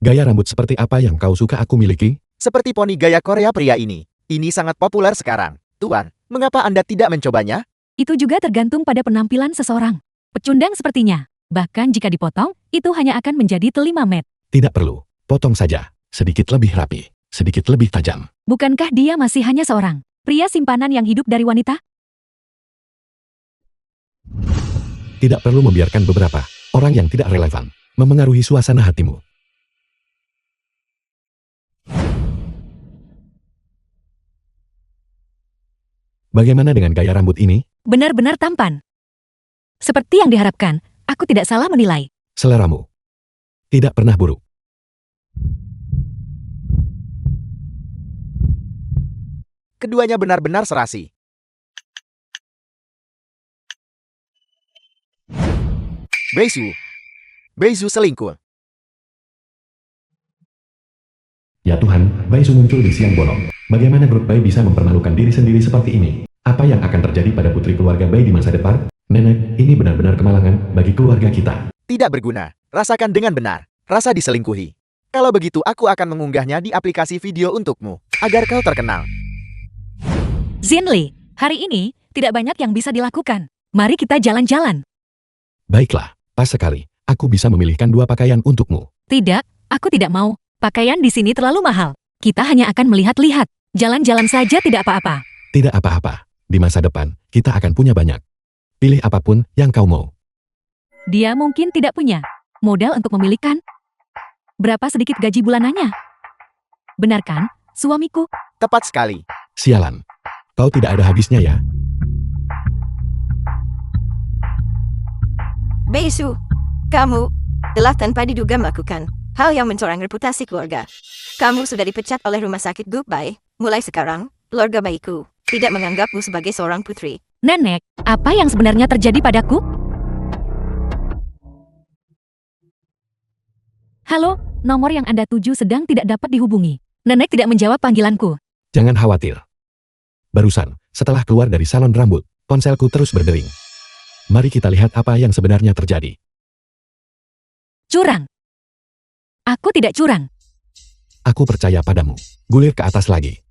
Gaya rambut seperti apa yang kau suka aku miliki? Seperti poni gaya Korea pria ini. Ini sangat populer sekarang. Tuan, mengapa Anda tidak mencobanya? Itu juga tergantung pada penampilan seseorang. Pecundang sepertinya. Bahkan jika dipotong, itu hanya akan menjadi telima met. Tidak perlu. Potong saja. Sedikit lebih rapi. Sedikit lebih tajam. Bukankah dia masih hanya seorang pria simpanan yang hidup dari wanita? Tidak perlu membiarkan beberapa orang yang tidak relevan memengaruhi suasana hatimu. Bagaimana dengan gaya rambut ini? Benar-benar tampan. Seperti yang diharapkan, aku tidak salah menilai. Seleramu tidak pernah buruk. Keduanya benar-benar serasi. Beisu selingkuh. Ya Tuhan, Baisu muncul di siang bolong. Bagaimana grup Bai bisa mempermalukan diri sendiri seperti ini? Apa yang akan terjadi pada putri keluarga Bai di masa depan? Nenek, ini benar-benar kemalangan bagi keluarga kita. Tidak berguna. Rasakan dengan benar. Rasa diselingkuhi. Kalau begitu aku akan mengunggahnya di aplikasi video untukmu, agar kau terkenal. Zinli, hari ini tidak banyak yang bisa dilakukan. Mari kita jalan-jalan. Baiklah, pas sekali. Aku bisa memilihkan 2 pakaian untukmu. Tidak, aku tidak mau. Pakaian di sini terlalu mahal. Kita hanya akan melihat-lihat. Jalan-jalan saja tidak apa-apa. Tidak apa-apa. Di masa depan, kita akan punya banyak. Pilih apapun yang kau mau. Dia mungkin tidak punya modal untuk memilihkan. Berapa sedikit gaji bulanannya? Benar kan, suamiku? Tepat sekali. Sialan. Kau tidak ada habisnya ya. Beisu, kamu telah tanpa diduga melakukan hal yang mencoreng reputasi keluarga. Kamu sudah dipecat oleh rumah sakit Goodbye. Mulai sekarang, keluarga bayiku tidak menganggapmu sebagai seorang putri. Nenek, apa yang sebenarnya terjadi padaku? Halo, nomor yang Anda tuju sedang tidak dapat dihubungi. Nenek tidak menjawab panggilanku. Jangan khawatir. Barusan, setelah keluar dari salon rambut, ponselku terus berdering. Mari kita lihat apa yang sebenarnya terjadi. Curang. Aku tidak curang. Aku percaya padamu. Gulir ke atas lagi.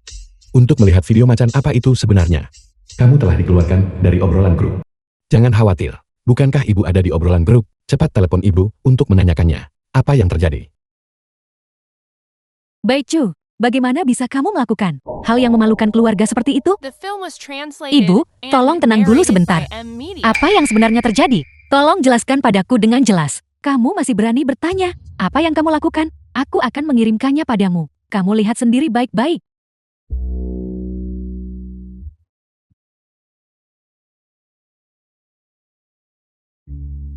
Untuk melihat video macan apa itu sebenarnya. Kamu telah dikeluarkan dari obrolan grup. Jangan khawatir. Bukankah ibu ada di obrolan grup? Cepat telepon ibu untuk menanyakannya. Apa yang terjadi? Baichu, bagaimana bisa kamu melakukan hal yang memalukan keluarga seperti itu? The film was translated Ibu, and tolong tenang dulu narrated sebentar. by M Media. Apa yang sebenarnya terjadi? Tolong jelaskan padaku dengan jelas. Kamu masih berani bertanya? Apa yang kamu lakukan? Aku akan mengirimkannya padamu. Kamu lihat sendiri baik-baik.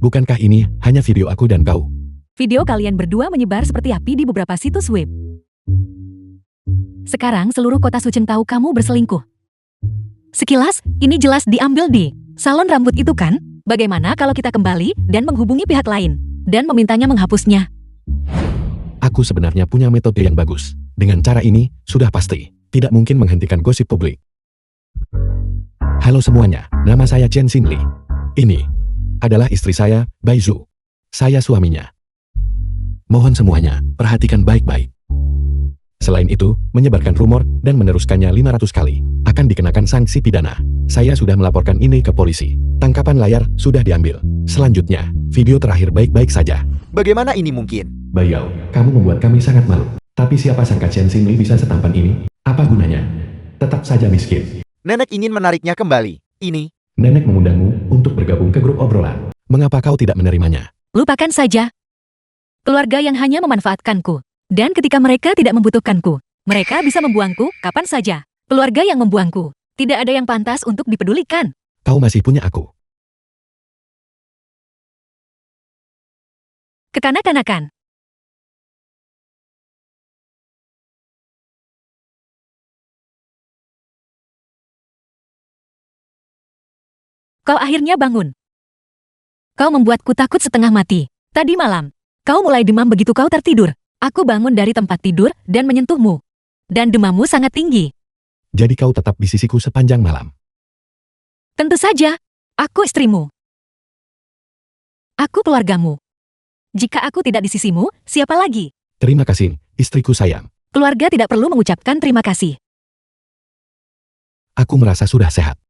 Bukankah ini hanya video aku dan kau? Video kalian berdua menyebar seperti api di beberapa situs web. Sekarang seluruh kota Sucheng tahu kamu berselingkuh. Sekilas, ini jelas diambil di salon rambut itu kan? Bagaimana kalau kita kembali dan menghubungi pihak lain dan memintanya menghapusnya? Aku sebenarnya punya metode yang bagus. Dengan cara ini, sudah pasti tidak mungkin menghentikan gosip publik. Halo semuanya, nama saya Chen Xinli. Ini adalah istri saya, Bai Zhu. Saya suaminya. Mohon semuanya, perhatikan baik-baik. Selain itu, menyebarkan rumor dan meneruskannya 500 kali akan dikenakan sanksi pidana. Saya sudah melaporkan ini ke polisi. Tangkapan layar sudah diambil. Selanjutnya, video terakhir baik-baik saja. Bagaimana ini mungkin? Bayau, kamu membuat kami sangat malu. Tapi siapa sangka Chen Xinli bisa setampan ini? Apa gunanya? Tetap saja miskin. Nenek ingin menariknya kembali. Ini, Nenek mengundangmu untuk bergabung ke grup obrolan. Mengapa kau tidak menerimanya? Lupakan saja. Keluarga yang hanya memanfaatkanku. Dan ketika mereka tidak membutuhkanku, mereka bisa membuangku kapan saja. Keluarga yang membuangku, tidak ada yang pantas untuk dipedulikan. Kau masih punya aku. Kekanak-kanakan. Kau akhirnya bangun. Kau membuatku takut setengah mati. Tadi malam, kau mulai demam begitu kau tertidur. Aku bangun dari tempat tidur dan menyentuhmu. Dan demammu sangat tinggi. Jadi kau tetap di sisiku sepanjang malam. Tentu saja, aku istrimu. Aku keluargamu. Jika aku tidak di sisimu, siapa lagi? Terima kasih, istriku sayang. Keluarga tidak perlu mengucapkan terima kasih. Aku merasa sudah sehat.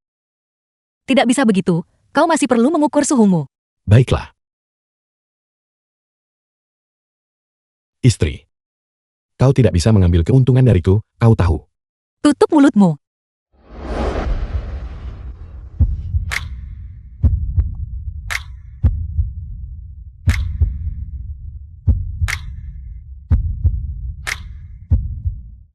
Tidak bisa begitu, kau masih perlu mengukur suhumu. Baiklah. Istri. Kau tidak bisa mengambil keuntungan dariku, kau tahu. Tutup mulutmu.